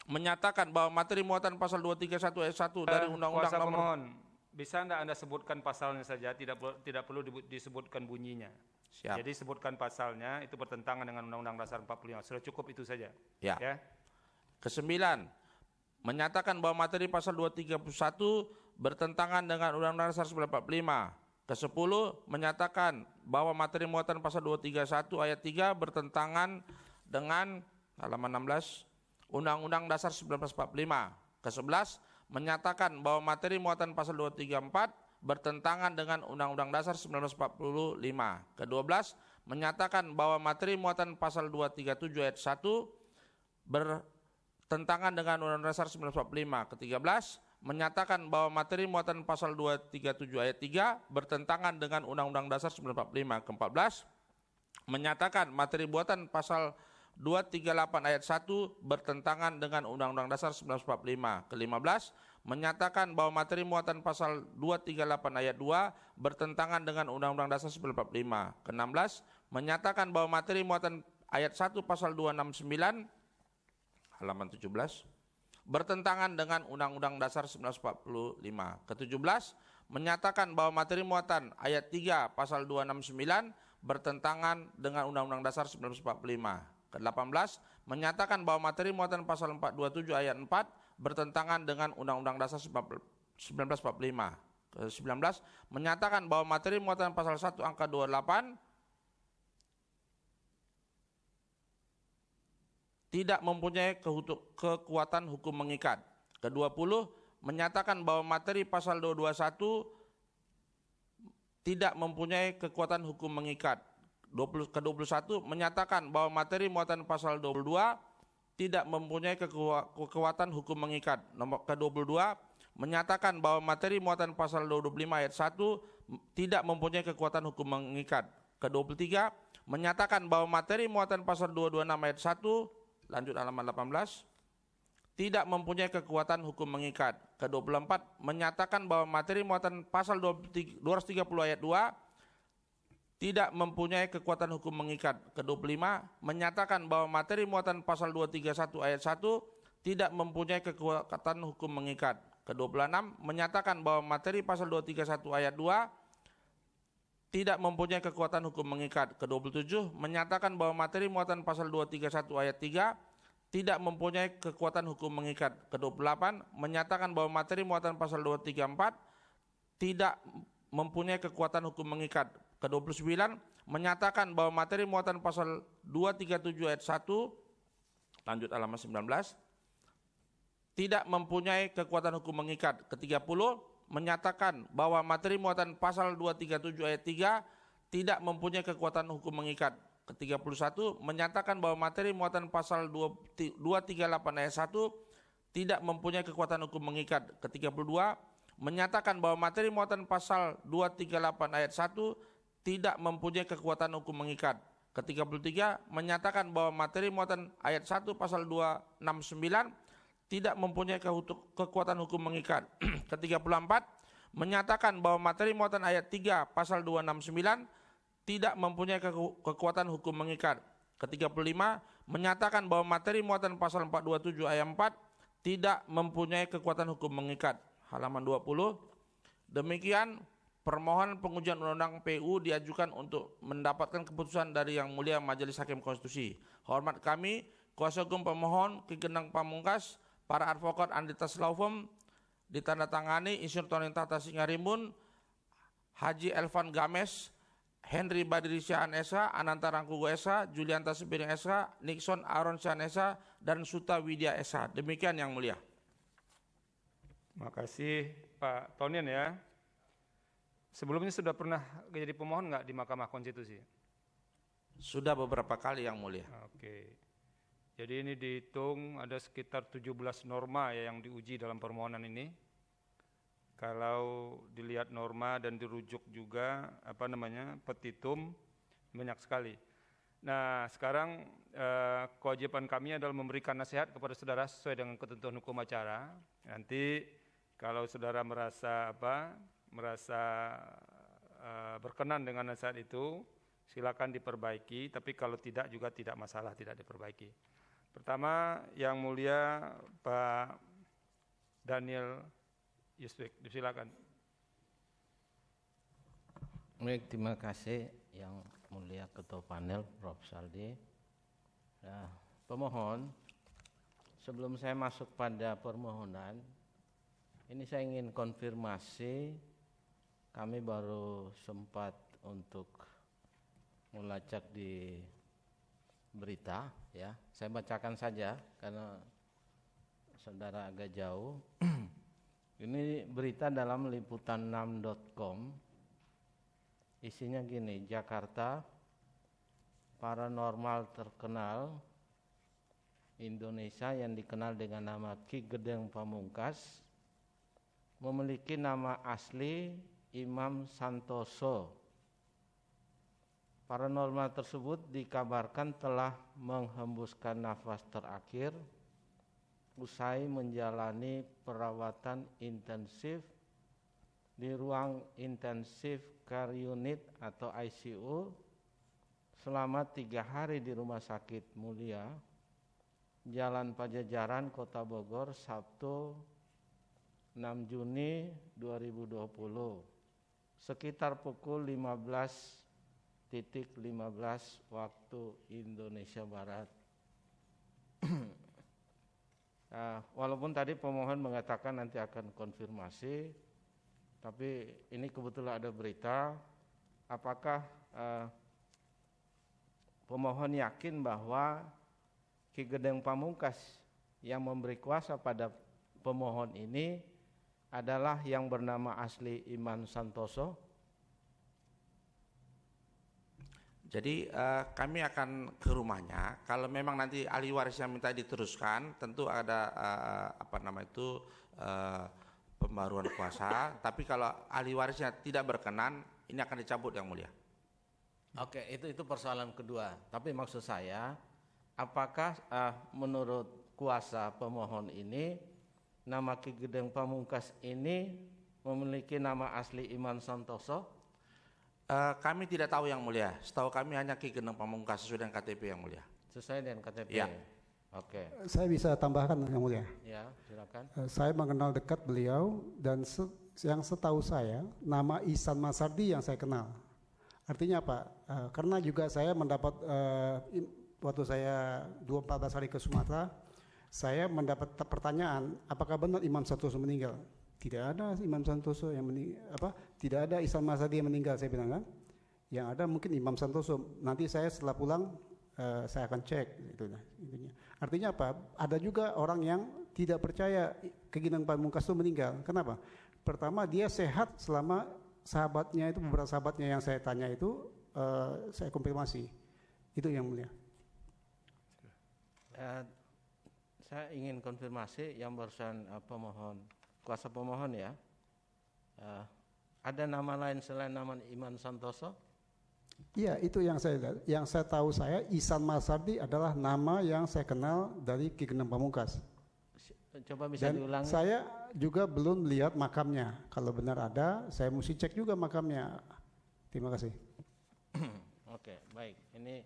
menyatakan bahwa materi muatan pasal 231 ayat 1 dari Undang-Undang Nomor... Pemohon, bisa anda sebutkan pasalnya saja, tidak perlu disebutkan bunyinya. Siap. Jadi sebutkan pasalnya, itu bertentangan dengan Undang-Undang Dasar 45. Sudah cukup itu saja. Ya. Ya. Kesembilan, menyatakan bahwa materi pasal 231 bertentangan dengan Undang-Undang Dasar 1945. Ke-10 menyatakan bahwa materi muatan pasal 231 ayat 3 bertentangan dengan halaman 16 Undang-Undang Dasar 1945. Ke-11 menyatakan bahwa materi muatan pasal 234 bertentangan dengan Undang-Undang Dasar 1945. Ke-12 menyatakan bahwa materi muatan pasal 237 ayat 1 bertentangan dengan Undang-Undang Dasar 1945. Ke-13 menyatakan bahwa materi muatan pasal 237 ayat 3 bertentangan dengan Undang-Undang Dasar 1945. Ke-14 menyatakan materi muatan pasal 238 ayat 1 bertentangan dengan Undang-Undang Dasar 1945. Ke-15 menyatakan bahwa materi muatan pasal 238 ayat 2 bertentangan dengan Undang-Undang Dasar 1945. Ke-16 menyatakan bahwa materi muatan ayat 1 pasal 269 halaman 17 bertentangan dengan Undang-Undang Dasar 1945. Ke-17 menyatakan bahwa materi muatan ayat 3 pasal 269 bertentangan dengan Undang-Undang Dasar 1945. Ke-18 menyatakan bahwa materi muatan pasal 427 ayat 4 bertentangan dengan Undang-Undang Dasar 1945. Ke-19 menyatakan bahwa materi muatan pasal 1 angka 28 tidak mempunyai kekuatan hukum mengikat. Ke-20 menyatakan bahwa materi pasal 221 tidak mempunyai kekuatan hukum mengikat. Ke-21 menyatakan bahwa materi muatan pasal 22 tidak mempunyai kekuatan hukum mengikat. Nomor ke-22 menyatakan bahwa materi muatan pasal 25 ayat 1 tidak mempunyai kekuatan hukum mengikat. Ke-23 menyatakan bahwa materi muatan pasal 226 ayat 1, lanjut halaman 18, tidak mempunyai kekuatan hukum mengikat. Ke-24 menyatakan bahwa materi muatan pasal 230 ayat 2 tidak mempunyai kekuatan hukum mengikat. Ke-25 menyatakan bahwa materi muatan pasal 231 ayat 1 tidak mempunyai kekuatan hukum mengikat. Ke-26 menyatakan bahwa materi pasal 231 ayat 2 tidak mempunyai kekuatan hukum mengikat. Ke-27 menyatakan bahwa materi muatan pasal 231 ayat 3 tidak mempunyai kekuatan hukum mengikat. Ke-28 menyatakan bahwa materi muatan pasal 234 tidak mempunyai kekuatan hukum mengikat. Ke-29 menyatakan bahwa materi muatan pasal 237 ayat 1, lanjut halaman 19, tidak mempunyai kekuatan hukum mengikat. Ke-30 menyatakan bahwa materi muatan pasal 237 ayat 3 tidak mempunyai kekuatan hukum mengikat. Ke-31 menyatakan bahwa materi muatan pasal 238 ayat 1 tidak mempunyai kekuatan hukum mengikat. Ke-32 menyatakan bahwa materi muatan pasal 238 ayat 1 tidak mempunyai kekuatan hukum mengikat. Ke-33 menyatakan bahwa materi muatan ayat 1 pasal 269 tidak mempunyai kekuatan hukum mengikat. Ke-34 menyatakan bahwa materi muatan ayat 3 pasal 269 tidak mempunyai kekuatan hukum mengikat. Ke-35 menyatakan bahwa materi muatan pasal 427 ayat 4 tidak mempunyai kekuatan hukum mengikat. Halaman 20. Demikian permohonan pengujian undang-undang PU diajukan untuk mendapatkan keputusan dari Yang Mulia Majelis Hakim Konstitusi. Hormat kami, kuasa hukum pemohon Ki Gendeng Pamungkas, para advokat Anditas Law Firm, ditandatangani Insinyur Tony Tata Singarimbun, Haji Elvan Games, Henry Badrisian Esa, Ananta Rangkugo Esa, Julianta Sepiring Esa, Nixon Aaron Sian Esa, dan Suta Widya Esa. Demikian Yang Mulia. Terima kasih Pak Tonian ya. Sebelumnya sudah pernah jadi pemohon nggak di Mahkamah Konstitusi? Sudah beberapa kali Yang Mulia. Oke. Jadi ini dihitung ada sekitar 17 norma ya yang diuji dalam permohonan ini. Kalau dilihat norma dan dirujuk juga petitum banyak sekali. Nah sekarang kewajiban kami adalah memberikan nasihat kepada saudara sesuai dengan ketentuan hukum acara. Nanti kalau saudara merasa berkenan dengan nasihat itu, silakan diperbaiki. Tapi kalau tidak juga tidak masalah, tidak diperbaiki. Pertama, Yang Mulia Pak Daniel Yuswik, silakan. Baik, terima kasih Yang Mulia Ketua Panel Prof. Saldi. Nah, pemohon, sebelum saya masuk pada permohonan, ini saya ingin konfirmasi. Kami baru sempat untuk melacak di berita, ya. Saya bacakan saja karena saudara agak jauh. Ini berita dalam liputan6.com. Isinya gini, Jakarta, paranormal terkenal Indonesia yang dikenal dengan nama Ki Gendeng Pamungkas memiliki nama asli Imam Santoso. Paranormal tersebut dikabarkan telah menghembuskan nafas terakhir usai menjalani perawatan intensif di ruang intensif care unit atau ICU selama 3 hari di Rumah Sakit Mulia, Jalan Pajajaran, Kota Bogor, Sabtu 6 Juni 2020, sekitar pukul 15.15 waktu Indonesia Barat. Walaupun tadi pemohon mengatakan nanti akan konfirmasi, tapi ini kebetulan ada berita. Apakah pemohon yakin bahwa Ki Gedeng Pamungkas yang memberi kuasa pada pemohon ini adalah yang bernama asli Iman Santoso? Jadi kami akan ke rumahnya. Kalau memang nanti ahli warisnya minta diteruskan, tentu ada pembaruan kuasa. Tapi kalau ahli warisnya tidak berkenan, ini akan dicabut Yang Mulia. Oke, itu persoalan kedua. Tapi maksud saya, apakah menurut kuasa pemohon ini nama Ki Gedeng Pamungkas ini memiliki nama asli Iman Santoso? Kami tidak tahu Yang Mulia. Setahu kami hanya Ki Gedeng Pamungkas sesuai dengan KTP Yang Mulia. Sesuai dengan KTP. Ya. Oke. Saya bisa tambahkan Yang Mulia. Ya, silakan. Saya mengenal dekat beliau dan yang setahu saya nama Ihsan Masardi yang saya kenal. Artinya apa? Karena juga saya mendapat waktu saya 14 hari ke Sumatera, saya mendapat pertanyaan, apakah benar Imam Santoso meninggal? Tidak ada Imam Santoso yang tidak ada Ihsan Masardi yang meninggal, saya bilang kan. Yang ada mungkin Imam Santoso. Nanti saya setelah pulang saya akan cek intinya. Artinya apa? Ada juga orang yang tidak percaya Ki Gedeng Pamungkas itu meninggal. Kenapa? Pertama, dia sehat selama sahabatnya itu, beberapa sahabatnya yang saya tanya itu saya konfirmasi. Itu Yang Mulia. Saya ingin konfirmasi yang barusan kuasa pemohon ya. Ada nama lain selain nama Iman Santoso? Iya, itu yang saya tahu saya Ihsan Masardi adalah nama yang saya kenal dari Ki Gedeng Pamungkas. Coba bisa diulangi. Saya juga belum lihat makamnya. Kalau benar ada, saya mesti cek juga makamnya. Terima kasih. Oke, baik. Ini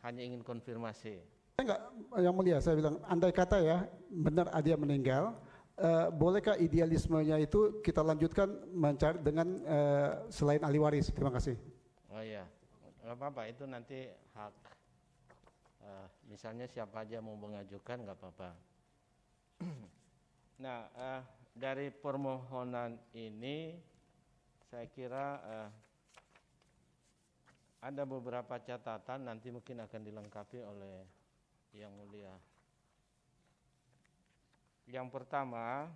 hanya ingin konfirmasi. Enggak, Yang Mulia, saya bilang, andai kata ya, benar dia meninggal, bolehkah idealismenya itu kita lanjutkan mencari dengan selain ahli waris? Terima kasih. Oh iya, nggak apa-apa. Itu nanti hak. Misalnya siapa aja mau mengajukan nggak apa-apa. Nah, dari permohonan ini saya kira ada beberapa catatan nanti mungkin akan dilengkapi oleh Yang Mulia. Yang pertama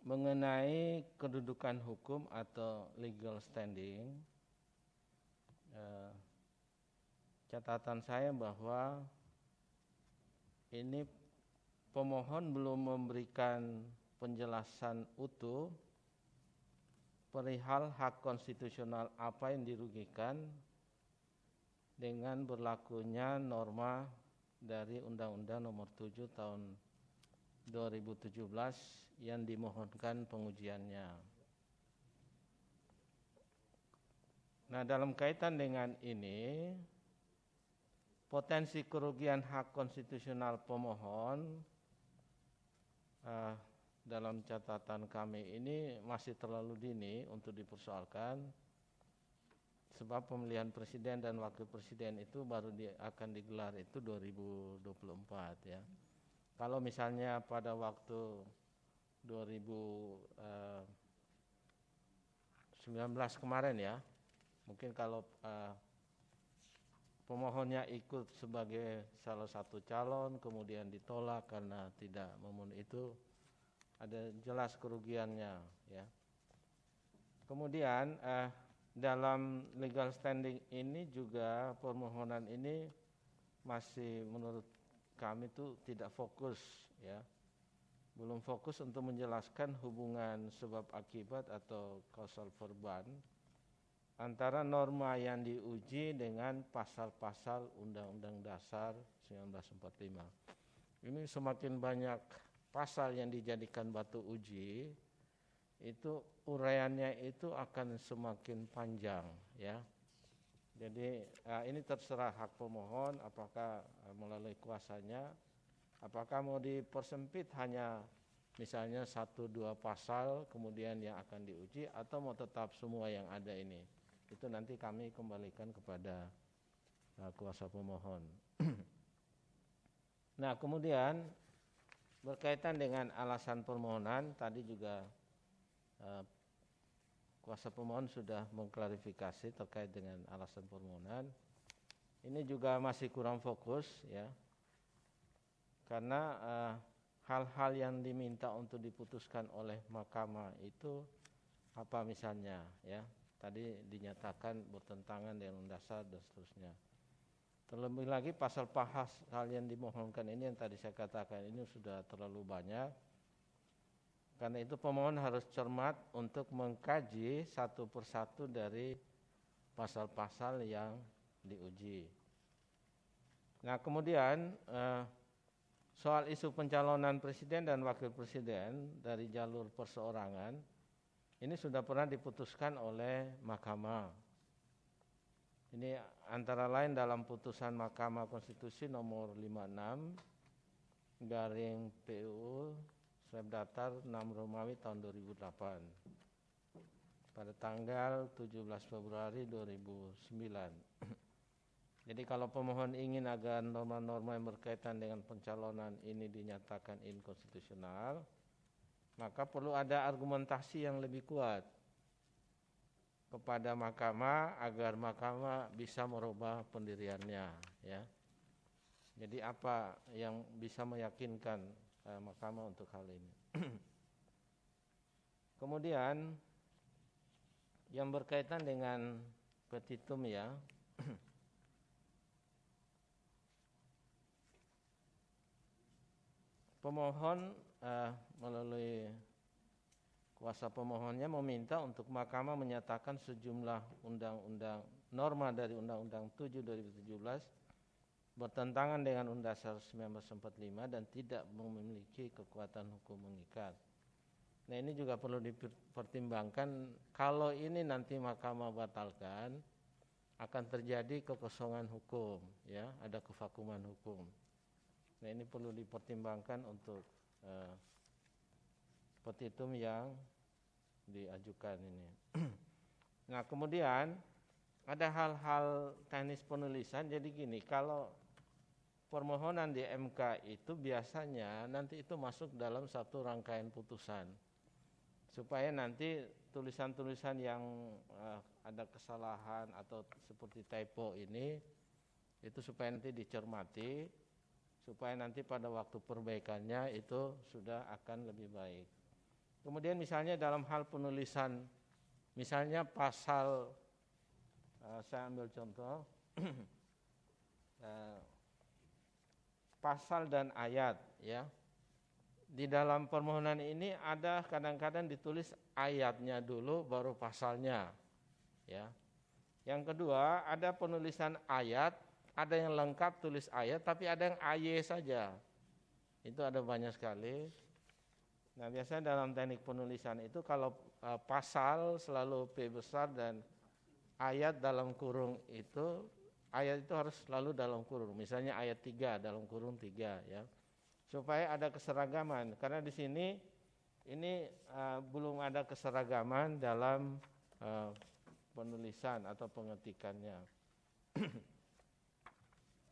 mengenai kedudukan hukum atau legal standing, catatan saya bahwa ini pemohon belum memberikan penjelasan utuh perihal hak konstitusional apa yang dirugikan dengan berlakunya norma dari Undang-Undang Nomor 7 Tahun 2017 yang dimohonkan pengujiannya. Nah, dalam kaitan dengan ini, potensi kerugian hak konstitusional pemohon dalam catatan kami ini masih terlalu dini untuk dipersoalkan, sebab pemilihan presiden dan wakil presiden itu baru akan digelar itu 2024 ya. Kalau misalnya pada waktu 2019 kemarin ya, mungkin kalau pemohonnya ikut sebagai salah satu calon kemudian ditolak karena tidak memenuhi itu, ada jelas kerugiannya ya. Kemudian dalam legal standing ini juga permohonan ini masih menurut kami itu tidak fokus ya. Belum fokus untuk menjelaskan hubungan sebab akibat atau causal verban antara norma yang diuji dengan pasal-pasal Undang-Undang Dasar 1945. Ini semakin banyak pasal yang dijadikan batu uji, itu uraiannya itu akan semakin panjang ya. Jadi ini terserah hak pemohon apakah melalui kuasanya, apakah mau dipersempit hanya misalnya 1-2 pasal kemudian yang akan diuji atau mau tetap semua yang ada ini. Itu nanti kami kembalikan kepada kuasa pemohon. Nah, kemudian berkaitan dengan alasan permohonan, tadi juga kuasa pemohon sudah mengklarifikasi terkait dengan alasan permohonan. ini juga masih kurang fokus ya, karena hal-hal yang diminta untuk diputuskan oleh mahkamah itu apa misalnya ya, tadi dinyatakan bertentangan dengan dasar dan seterusnya. Terlebih lagi pasal yang dimohonkan ini yang tadi saya katakan ini sudah terlalu banyak. Karena itu pemohon harus cermat untuk mengkaji satu persatu dari pasal-pasal yang diuji. Nah, kemudian soal isu pencalonan presiden dan wakil presiden dari jalur perseorangan ini sudah pernah diputuskan oleh mahkamah. Ini antara lain dalam putusan Mahkamah Konstitusi nomor 56 garing PUU Swab Datar 6 Romawi tahun 2008 pada tanggal 17 Februari 2009. Jadi kalau pemohon ingin agar norma-norma yang berkaitan dengan pencalonan ini dinyatakan inkonstitusional, maka perlu ada argumentasi yang lebih kuat kepada mahkamah agar mahkamah bisa merubah pendiriannya ya. Jadi apa yang bisa meyakinkan mahkamah untuk hal ini. Kemudian yang berkaitan dengan petitum ya. Pemohon melalui kuasa pemohonnya meminta untuk mahkamah menyatakan sejumlah undang-undang norma dari Undang-Undang 7 2017 bertentangan dengan Undang-Undang 1945 dan tidak memiliki kekuatan hukum mengikat. Nah, ini juga perlu dipertimbangkan kalau ini nanti mahkamah batalkan akan terjadi kekosongan hukum ya, ada kevakuman hukum. Nah, ini perlu dipertimbangkan untuk petitum yang diajukan ini. Nah, kemudian ada hal-hal teknis penulisan. Jadi gini, kalau permohonan di MK itu biasanya nanti itu masuk dalam satu rangkaian putusan, supaya nanti tulisan-tulisan yang ada kesalahan atau seperti typo ini itu supaya nanti dicermati, supaya nanti pada waktu perbaikannya itu sudah akan lebih baik. Kemudian misalnya dalam hal penulisan, misalnya pasal, saya ambil contoh, pasal dan ayat ya. Di dalam permohonan ini ada kadang-kadang ditulis ayatnya dulu baru pasalnya ya. Yang kedua ada penulisan ayat, ada yang lengkap tulis ayat tapi ada yang AY saja. Itu ada banyak sekali. Nah, biasanya dalam teknik penulisan itu kalau pasal selalu P besar dan ayat dalam kurung itu, ayat itu harus selalu dalam kurung. Misalnya ayat 3 dalam kurung 3 ya. Supaya ada keseragaman, karena di sini ini belum ada keseragaman dalam penulisan atau pengetikannya.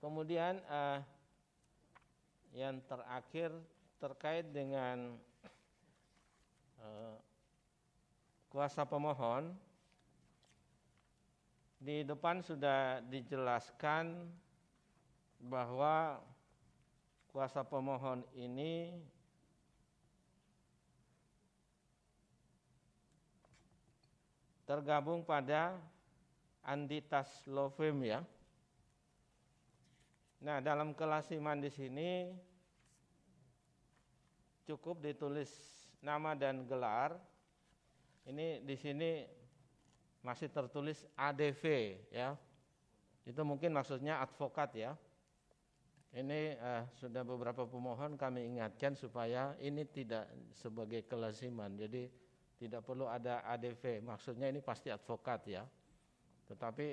Kemudian yang terakhir terkait dengan kuasa pemohon, di depan sudah dijelaskan bahwa kuasa pemohon ini tergabung pada entitas law firm ya. Nah, dalam kelasiman di sini cukup ditulis nama dan gelar. Ini di sini masih tertulis ADV ya. Itu mungkin maksudnya advokat ya. Ini sudah beberapa pemohon kami ingatkan supaya ini tidak sebagai kelasiman. Jadi tidak perlu ada ADV. Maksudnya ini pasti advokat ya. Tetapi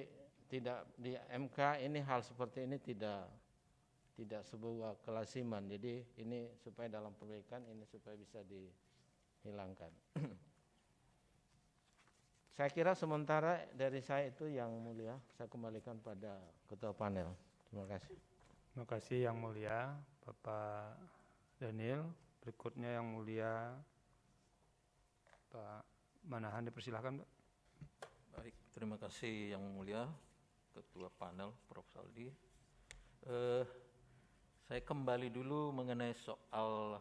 tidak di MK ini hal seperti ini tidak sebuah kelasiman. Jadi ini supaya dalam perbaikan ini supaya bisa dihilangkan. Saya kira sementara dari saya itu yang mulia, saya kembalikan pada ketua panel. Terima kasih. Terima kasih yang mulia Bapak Daniel. Berikutnya yang mulia Pak Manahan, dipersilahkan Pak. Baik, terima kasih yang mulia Ketua Panel Prof. Saldi. Saya kembali dulu mengenai soal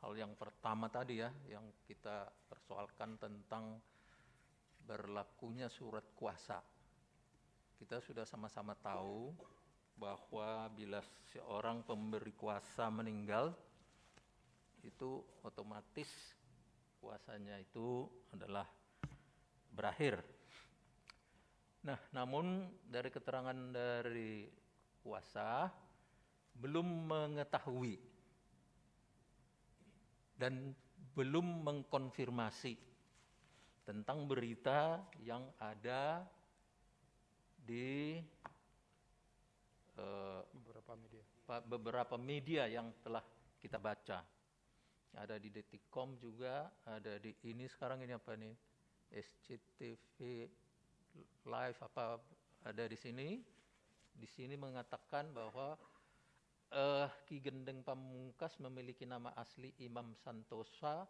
hal yang pertama tadi ya, yang kita persoalkan tentang berlakunya surat kuasa. Kita sudah sama-sama tahu bahwa bila seorang pemberi kuasa meninggal, itu otomatis kuasanya itu adalah berakhir. Nah, namun dari keterangan dari kuasa belum mengetahui dan belum mengkonfirmasi tentang berita yang ada di beberapa media yang telah kita baca. Ada di Detikcom juga, ada di ini sekarang ini apa nih? SCTV Live apa ada di sini. Di sini mengatakan bahwa Ki Gendeng Pamungkas memiliki nama asli Imam Santosa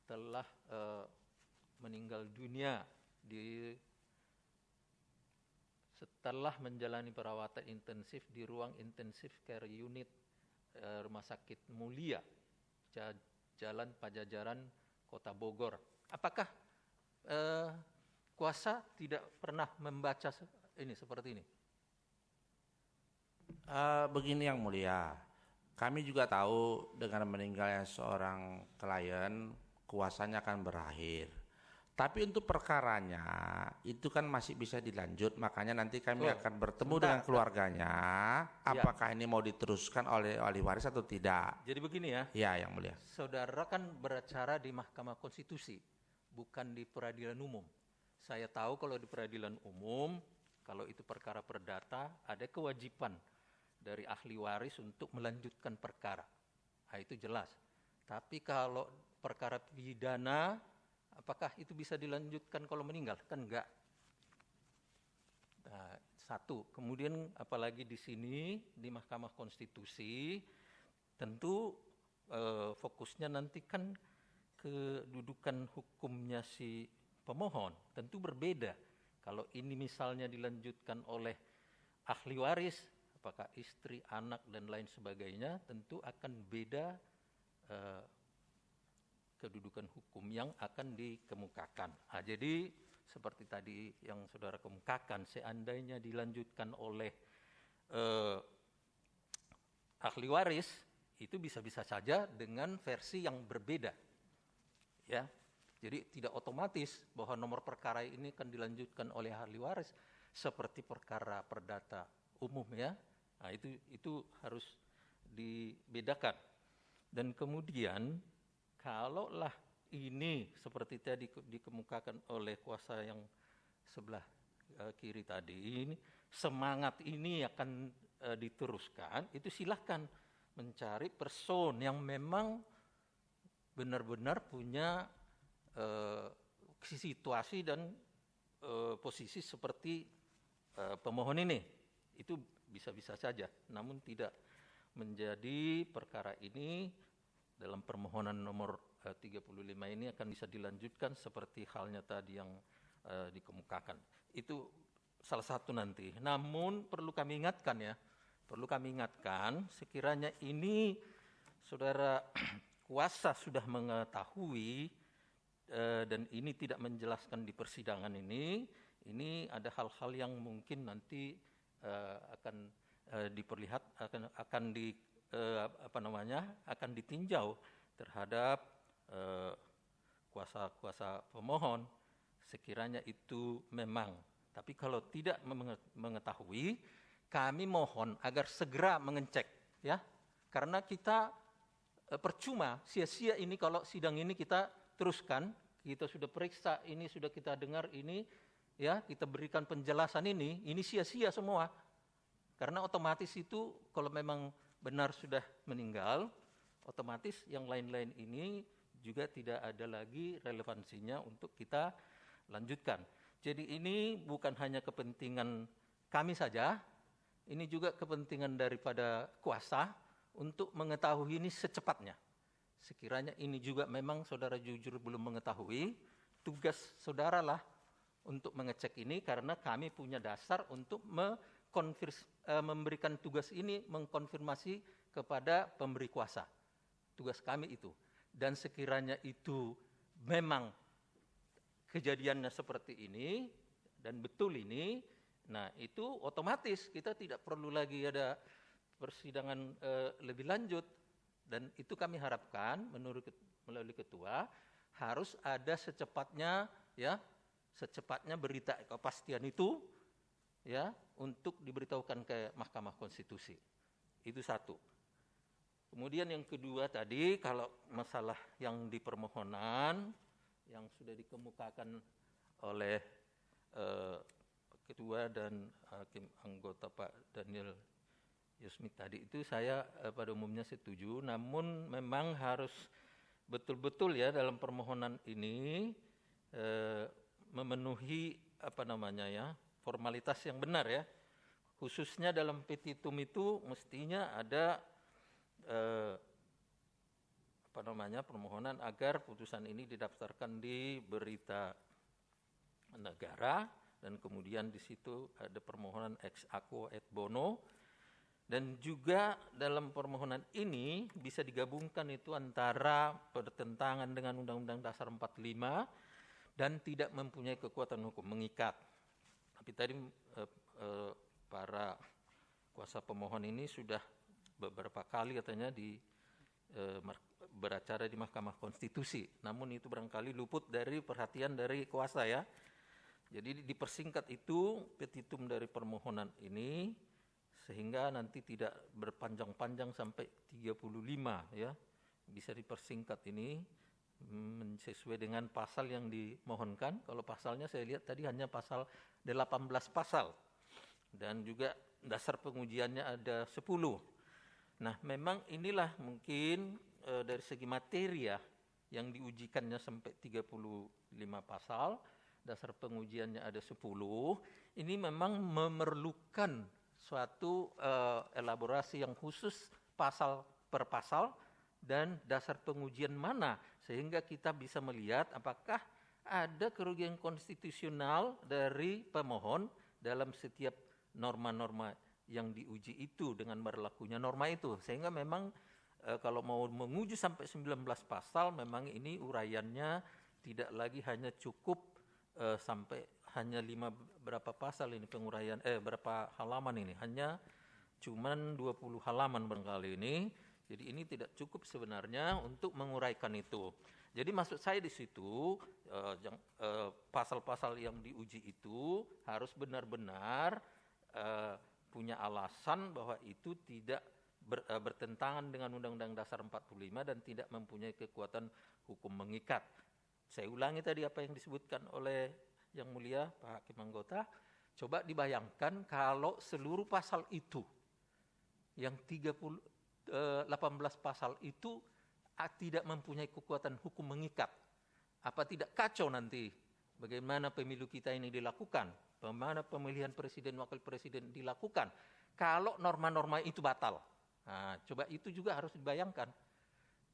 telah meninggal dunia setelah menjalani perawatan intensif di ruang intensive care unit Rumah Sakit Mulia, Jalan Pajajaran, Kota Bogor. Apakah kuasa tidak pernah membaca ini seperti ini? Begini Yang Mulia, kami juga tahu dengan meninggalnya seorang klien kuasanya akan berakhir. Tapi untuk perkaranya itu kan masih bisa dilanjut, makanya nanti kami akan bertemu dengan keluarganya. Apakah ini mau diteruskan oleh ahli waris atau tidak? Jadi begini ya. Ya, Yang Mulia. Saudara kan beracara di Mahkamah Konstitusi, bukan di peradilan umum. Saya tahu kalau di peradilan umum, kalau itu perkara perdata, ada kewajiban dari ahli waris untuk melanjutkan perkara. Nah, itu jelas. Tapi kalau perkara pidana, apakah itu bisa dilanjutkan kalau meninggal? Kan enggak. Nah, satu. Kemudian apalagi di sini, di Mahkamah Konstitusi, tentu fokusnya nanti kan kedudukan hukumnya si pemohon. Tentu berbeda. Kalau ini misalnya dilanjutkan oleh ahli waris, apakah istri, anak, dan lain sebagainya, tentu akan beda kedudukan hukum yang akan dikemukakan. Nah, jadi seperti tadi yang saudara kemukakan, seandainya dilanjutkan oleh ahli waris, itu bisa-bisa saja dengan versi yang berbeda. Ya, jadi tidak otomatis bahwa nomor perkara ini akan dilanjutkan oleh ahli waris seperti perkara perdata umum ya. Nah, itu harus dibedakan. Dan kemudian kalaulah ini seperti tadi dikemukakan oleh kuasa yang sebelah kiri tadi, ini semangat ini akan diteruskan, itu silahkan mencari person yang memang benar-benar punya situasi dan posisi seperti pemohon ini. Itu bisa-bisa saja, namun tidak menjadi perkara ini dalam permohonan nomor 35 ini akan bisa dilanjutkan seperti halnya tadi yang dikemukakan. Itu salah satu nanti. Namun perlu kami ingatkan sekiranya ini saudara kuasa sudah mengetahui dan ini tidak menjelaskan di persidangan ini ada hal-hal yang mungkin nanti akan akan ditinjau terhadap kuasa pemohon sekiranya itu memang. Tapi kalau tidak mengetahui, kami mohon agar segera mengecek ya, karena kita percuma sia-sia ini kalau sidang ini kita teruskan, kita sudah periksa ini, sudah kita dengar ini ya, kita berikan penjelasan ini sia-sia semua. Karena otomatis itu kalau memang benar sudah meninggal, otomatis yang lain-lain ini juga tidak ada lagi relevansinya untuk kita lanjutkan. Jadi ini bukan hanya kepentingan kami saja, ini juga kepentingan daripada kuasa untuk mengetahui ini secepatnya. Sekiranya ini juga memang saudara jujur belum mengetahui, tugas saudaralah untuk mengecek ini karena kami punya dasar untuk memberikan tugas ini, mengkonfirmasi kepada pemberi kuasa. Tugas kami itu. Dan sekiranya itu memang kejadiannya seperti ini dan betul ini, nah itu otomatis kita tidak perlu lagi ada persidangan lebih lanjut. Dan itu kami harapkan melalui ketua harus ada secepatnya berita kepastian itu ya untuk diberitahukan ke Mahkamah Konstitusi. Itu satu. Kemudian yang kedua tadi kalau masalah yang di permohonan yang sudah dikemukakan oleh Ketua dan Hakim Anggota Pak Daniel Yusmik tadi itu saya pada umumnya setuju, namun memang harus betul-betul ya dalam permohonan ini memenuhi formalitas yang benar ya. Khususnya dalam petitum itu mestinya ada permohonan agar putusan ini didaftarkan di berita negara dan kemudian di situ ada permohonan ex aequo et bono dan juga dalam permohonan ini bisa digabungkan itu antara bertentangan dengan Undang-Undang Dasar 45 dan tidak mempunyai kekuatan hukum mengikat. Tapi tadi para kuasa pemohon ini sudah beberapa kali katanya beracara di Mahkamah Konstitusi, namun itu barangkali luput dari perhatian dari kuasa ya. Jadi dipersingkat itu petitum dari permohonan ini sehingga nanti tidak berpanjang-panjang sampai 35 ya. Bisa dipersingkat ini sesuai dengan pasal yang dimohonkan. Kalau pasalnya saya lihat tadi hanya pasal 18 pasal dan juga dasar pengujiannya ada 10. Nah, memang inilah mungkin dari segi materi ya yang diujikannya sampai 35 pasal, dasar pengujiannya ada 10. Ini memang memerlukan suatu elaborasi yang khusus pasal per pasal dan dasar pengujian mana sehingga kita bisa melihat apakah ada kerugian konstitusional dari pemohon dalam setiap norma-norma yang diuji itu dengan berlakunya norma itu. Sehingga memang kalau mau menguji sampai 19 pasal memang ini uraiannya tidak lagi hanya cukup sampai hanya 5 berapa pasal ini penguraian berapa halaman ini, hanya cuman 20 halaman barangkali ini. Jadi ini tidak cukup sebenarnya untuk menguraikan itu. Jadi maksud saya di situ pasal-pasal yang diuji itu harus benar-benar punya alasan bahwa itu tidak bertentangan dengan Undang-Undang Dasar 45 dan tidak mempunyai kekuatan hukum mengikat. Saya ulangi tadi apa yang disebutkan oleh Yang Mulia Pak Hakim Anggota. Coba dibayangkan kalau seluruh pasal itu, yang 18 pasal itu tidak mempunyai kekuatan hukum mengikat. Apa tidak kacau nanti bagaimana pemilu kita ini dilakukan? Bagaimana pemilihan presiden wakil presiden dilakukan kalau norma-norma itu batal. Nah, coba itu juga harus dibayangkan.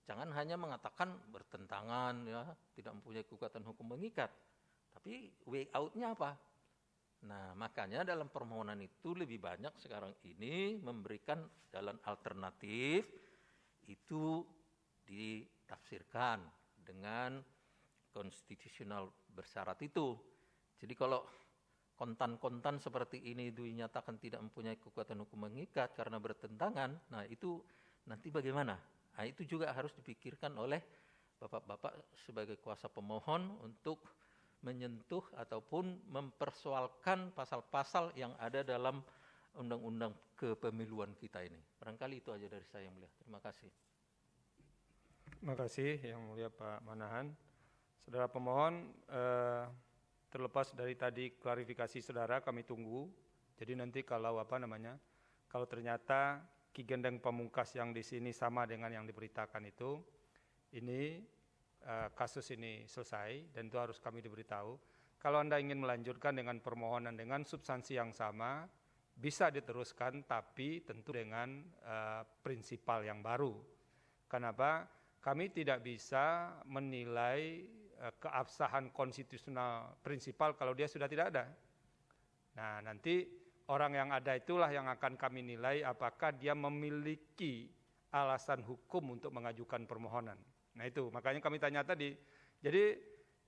Jangan hanya mengatakan bertentangan ya, tidak mempunyai kekuatan hukum mengikat. Tapi way out-nya apa? Nah, makanya dalam permohonan itu lebih banyak sekarang ini memberikan jalan alternatif itu ditafsirkan dengan konstitusional bersyarat itu. Jadi kalau kontan-kontan seperti ini itu dinyatakan tidak mempunyai kekuatan hukum mengikat karena bertentangan, nah itu nanti bagaimana? Nah itu juga harus dipikirkan oleh bapak-bapak sebagai kuasa pemohon untuk menyentuh ataupun mempersoalkan pasal-pasal yang ada dalam undang-undang kepemiluan kita ini. Barangkali itu aja dari saya, Yang Mulia. Terima kasih. Terima kasih Yang Mulia Pak Manahan. Saudara pemohon, terlepas dari tadi klarifikasi saudara kami tunggu. Jadi nanti kalau kalau ternyata Ki Gendeng Pamungkas yang di sini sama dengan yang diberitakan itu, ini kasus ini selesai dan itu harus kami diberitahu. Kalau Anda ingin melanjutkan dengan permohonan dengan substansi yang sama, bisa diteruskan tapi tentu dengan prinsipal yang baru. Kenapa? Kami tidak bisa menilai keabsahan konstitusional prinsipal kalau dia sudah tidak ada. Nah, nanti orang yang ada itulah yang akan kami nilai apakah dia memiliki alasan hukum untuk mengajukan permohonan. Nah itu, makanya kami tanya tadi. Jadi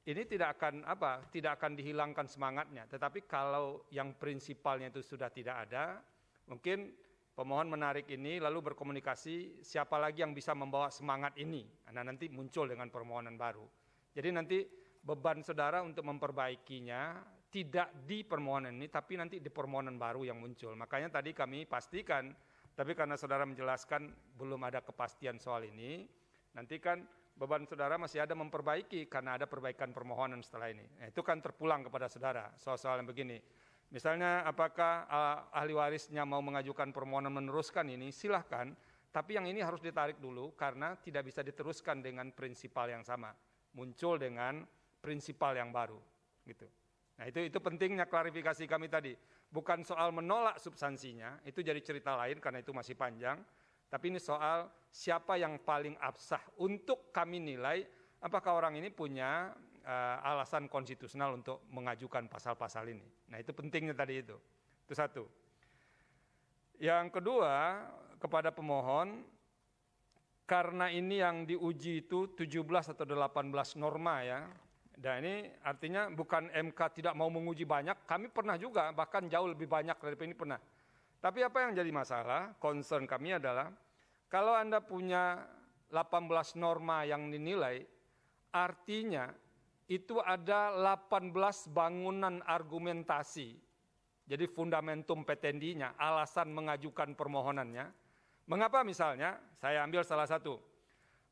ini tidak akan dihilangkan semangatnya. Tetapi kalau yang prinsipalnya itu sudah tidak ada, mungkin pemohon menarik ini lalu berkomunikasi siapa lagi yang bisa membawa semangat ini. Nah nanti muncul dengan permohonan baru. Jadi nanti beban saudara untuk memperbaikinya tidak di permohonan ini, tapi nanti di permohonan baru yang muncul. Makanya tadi kami pastikan, tapi karena saudara menjelaskan belum ada kepastian soal ini, nanti kan beban saudara masih ada memperbaiki karena ada perbaikan permohonan setelah ini. Nah, itu kan terpulang kepada saudara soal-soal yang begini. Misalnya apakah ahli warisnya mau mengajukan permohonan meneruskan ini, silahkan, tapi yang ini harus ditarik dulu karena tidak bisa diteruskan dengan prinsipal yang sama, muncul dengan prinsipal yang baru, gitu. Nah itu pentingnya klarifikasi kami tadi. Bukan soal menolak substansinya, itu jadi cerita lain karena itu masih panjang. Tapi ini soal siapa yang paling absah untuk kami nilai apakah orang ini punya alasan konstitusional untuk mengajukan pasal-pasal ini. Nah itu pentingnya tadi itu. Itu satu. Yang kedua, kepada pemohon, karena ini yang diuji itu 17 atau 18 norma ya. Dan ini artinya bukan MK tidak mau menguji banyak, kami pernah juga, bahkan jauh lebih banyak dari ini pernah. Tapi apa yang jadi masalah, concern kami adalah, kalau Anda punya 18 norma yang dinilai, artinya itu ada 18 bangunan argumentasi. Jadi fundamentum petendi-nya, alasan mengajukan permohonannya. Mengapa misalnya, saya ambil salah satu,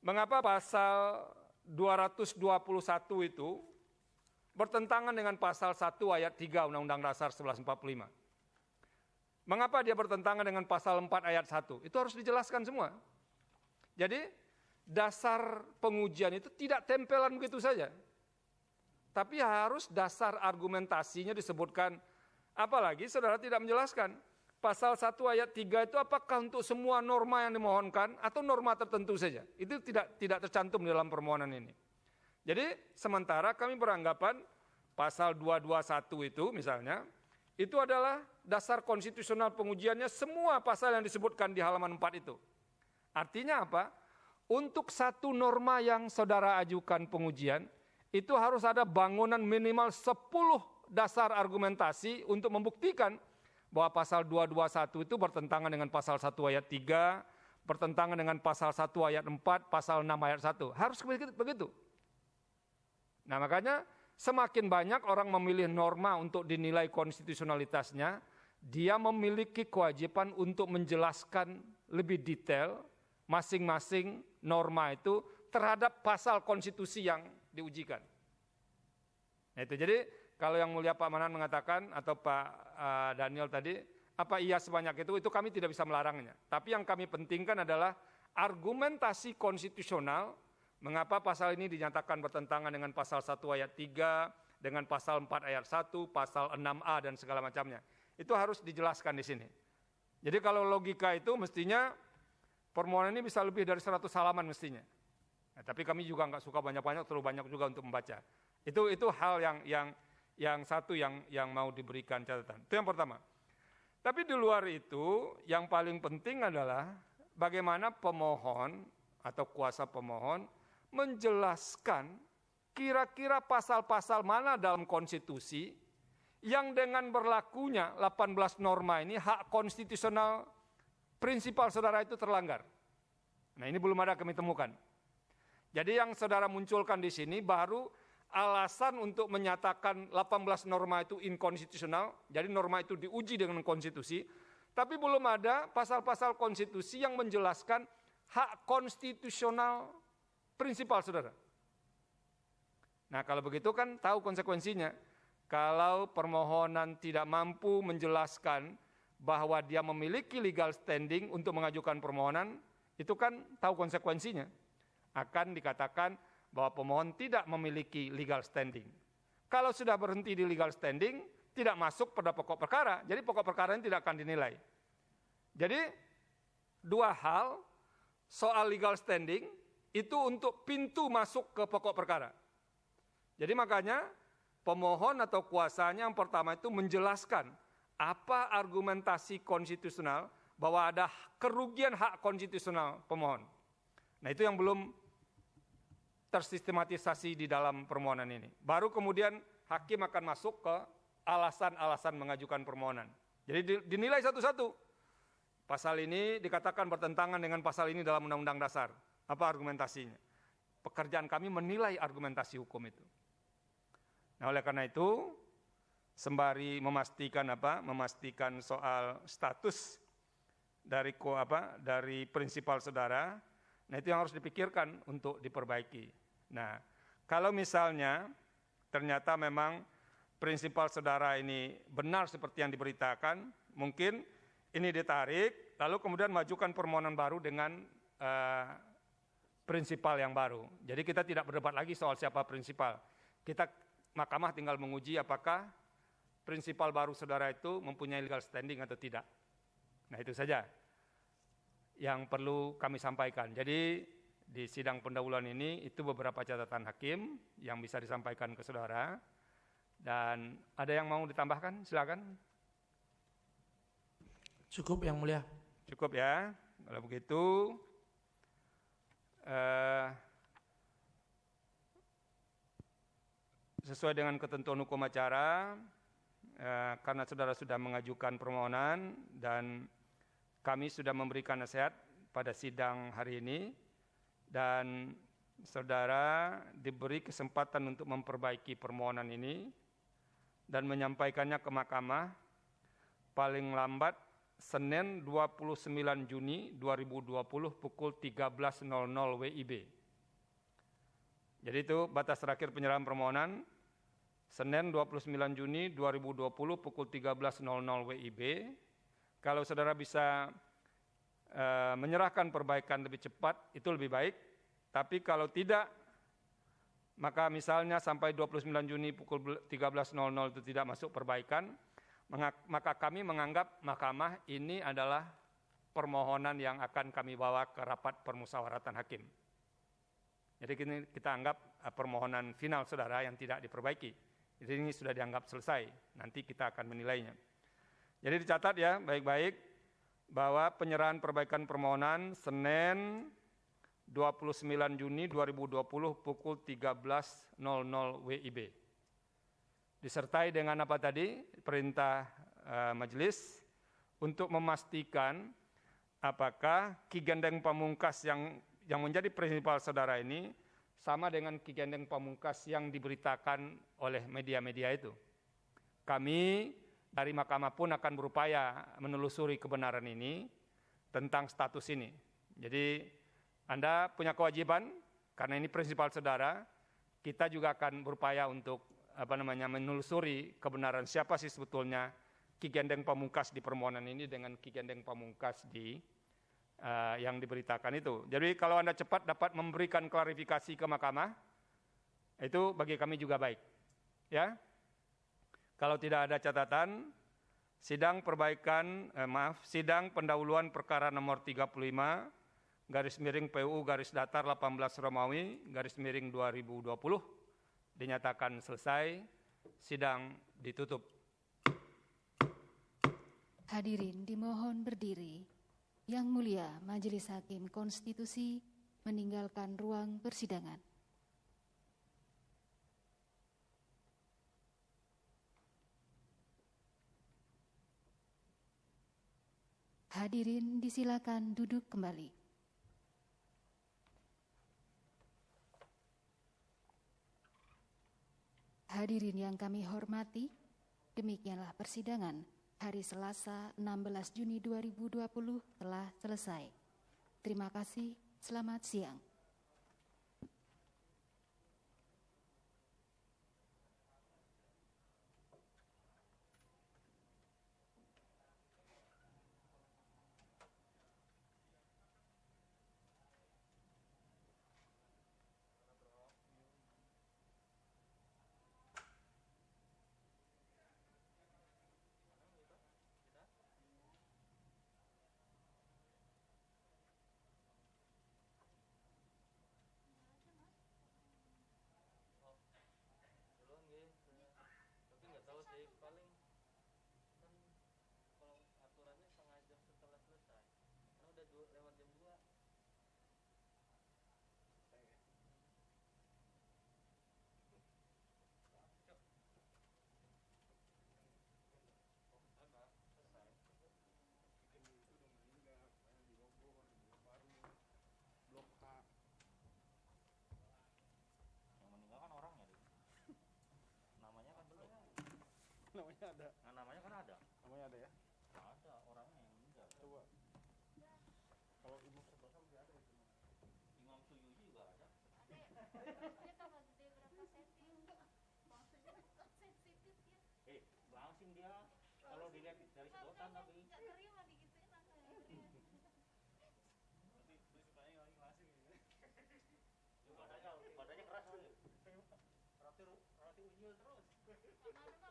mengapa pasal 221 itu bertentangan dengan pasal 1 ayat 3 Undang-Undang Dasar 1145. Mengapa dia bertentangan dengan pasal 4 ayat 1? Itu harus dijelaskan semua. Jadi dasar pengujian itu tidak tempelan begitu saja. Tapi harus dasar argumentasinya disebutkan. Apalagi saudara tidak menjelaskan. Pasal 1 ayat 3 itu apakah untuk semua norma yang dimohonkan atau norma tertentu saja? Itu tidak tercantum dalam permohonan ini. Jadi sementara kami beranggapan pasal 221 itu misalnya, itu adalah dasar konstitusional pengujiannya semua pasal yang disebutkan di halaman 4 itu. Artinya apa? Untuk satu norma yang saudara ajukan pengujian, itu harus ada bangunan minimal 10 dasar argumentasi untuk membuktikan bahwa pasal 221 itu bertentangan dengan pasal 1 ayat 3, bertentangan dengan pasal 1 ayat 4, pasal 6 ayat 1. Harus begitu. Nah makanya semakin banyak orang memilih norma untuk dinilai konstitusionalitasnya, dia memiliki kewajiban untuk menjelaskan lebih detail masing-masing norma itu terhadap pasal konstitusi yang diujikan. Nah itu jadi kalau yang mulia Pak Manan mengatakan atau Pak Daniel tadi, apa iya sebanyak itu kami tidak bisa melarangnya. Tapi yang kami pentingkan adalah argumentasi konstitusional, mengapa pasal ini dinyatakan bertentangan dengan pasal 1 ayat 3, dengan pasal 4 ayat 1, pasal 6A dan segala macamnya. Itu harus dijelaskan di sini. Jadi kalau logika itu mestinya permohonan ini bisa lebih dari 100 halaman mestinya. Nah, tapi kami juga nggak suka banyak-banyak, terlalu banyak juga untuk membaca. Itu hal yang satu yang mau diberikan catatan. Itu yang pertama. Tapi di luar itu yang paling penting adalah bagaimana pemohon atau kuasa pemohon menjelaskan kira-kira pasal-pasal mana dalam konstitusi yang dengan berlakunya 18 norma ini hak konstitusional prinsipal saudara itu terlanggar. Nah ini belum ada kami temukan. Jadi yang saudara munculkan di sini baru alasan untuk menyatakan 18 norma itu inkonstitusional, jadi norma itu diuji dengan konstitusi, tapi belum ada pasal-pasal konstitusi yang menjelaskan hak konstitusional prinsipal saudara. Nah kalau begitu kan tahu konsekuensinya. Kalau permohonan tidak mampu menjelaskan bahwa dia memiliki legal standing untuk mengajukan permohonan, itu kan tahu konsekuensinya. Akan dikatakan bahwa pemohon tidak memiliki legal standing. Kalau sudah berhenti di legal standing, tidak masuk pada pokok perkara, jadi pokok perkara ini tidak akan dinilai. Jadi dua hal, soal legal standing itu untuk pintu masuk ke pokok perkara. Jadi makanya pemohon atau kuasanya yang pertama itu menjelaskan apa argumentasi konstitusional bahwa ada kerugian hak konstitusional pemohon. Nah itu yang belum tersistematisasi di dalam permohonan ini. Baru kemudian hakim akan masuk ke alasan-alasan mengajukan permohonan. Jadi dinilai satu-satu. Pasal ini dikatakan bertentangan dengan pasal ini dalam Undang-Undang Dasar. Apa argumentasinya? Pekerjaan kami menilai argumentasi hukum itu. Nah, oleh karena itu, sembari memastikan soal status dari prinsipal saudara, nah itu yang harus dipikirkan untuk diperbaiki. Nah, kalau misalnya ternyata memang prinsipal saudara ini benar seperti yang diberitakan, mungkin ini ditarik, lalu kemudian majukan permohonan baru dengan prinsipal yang baru. Jadi kita tidak berdebat lagi soal siapa prinsipal. Mahkamah tinggal menguji apakah prinsipal baru saudara itu mempunyai legal standing atau tidak. Nah itu saja yang perlu kami sampaikan. Jadi di sidang pendahuluan ini itu beberapa catatan hakim yang bisa disampaikan ke saudara. Dan ada yang mau ditambahkan? Silakan. Cukup Yang Mulia. Cukup ya. Kalau begitu sesuai dengan ketentuan hukum acara, karena saudara sudah mengajukan permohonan dan kami sudah memberikan nasihat pada sidang hari ini dan saudara diberi kesempatan untuk memperbaiki permohonan ini dan menyampaikannya ke mahkamah paling lambat Senin 29 Juni 2020 pukul 13.00 WIB. Jadi itu batas terakhir penyerahan permohonan Senin 29 Juni 2020 pukul 13.00 WIB. Kalau saudara bisa menyerahkan perbaikan lebih cepat itu lebih baik. Tapi kalau tidak, maka misalnya sampai 29 Juni pukul 13.00 itu tidak masuk perbaikan, maka kami menganggap mahkamah ini adalah permohonan yang akan kami bawa ke rapat permusyawaratan hakim. Jadi kita anggap permohonan final saudara yang tidak diperbaiki. Jadi ini sudah dianggap selesai, nanti kita akan menilainya. Jadi dicatat ya baik-baik bahwa penyerahan perbaikan permohonan Senin 29 Juni 2020 pukul 13.00 WIB. Disertai dengan apa tadi? Perintah majelis untuk memastikan apakah Ki Gendeng Pamungkas yang menjadi prinsipal saudara ini sama dengan Ki Gendeng Pamungkas yang diberitakan oleh media-media itu. Kami dari mahkamah pun akan berupaya menelusuri kebenaran ini tentang status ini. Jadi Anda punya kewajiban karena ini prinsipal saudara, kita juga akan berupaya untuk menelusuri kebenaran siapa sih sebetulnya Ki Gendeng Pamungkas di permohonan ini dengan Ki Gendeng Pamungkas yang diberitakan itu. Jadi kalau Anda cepat dapat memberikan klarifikasi ke mahkamah, itu bagi kami juga baik. Ya. Kalau tidak ada catatan, sidang pendahuluan perkara nomor 35 /PUU _18 Romawi _2020 dinyatakan selesai, sidang ditutup. Hadirin dimohon berdiri. Yang Mulia Majelis Hakim Konstitusi meninggalkan ruang persidangan. Hadirin disilakan duduk kembali. Hadirin yang kami hormati, demikianlah persidangan hari Selasa 16 Juni 2020 telah selesai. Terima kasih, selamat siang. Namanya kan ada. Namanya ada ya? Ada orangnya yang meninggal. Coba. Kalau Imam Sabasa masih ada itu. Imam Suyuti juga ada. Dia tambah gede berapa senti? Maksudnya sensitif ya. Langsing dia kalau dilihat dari sedotan tapi Nggak terima digituin langsung nggak terima. Nanti beritanya lagi langsing ini. badannya keras lagi. Roti unyil terus. Kemarin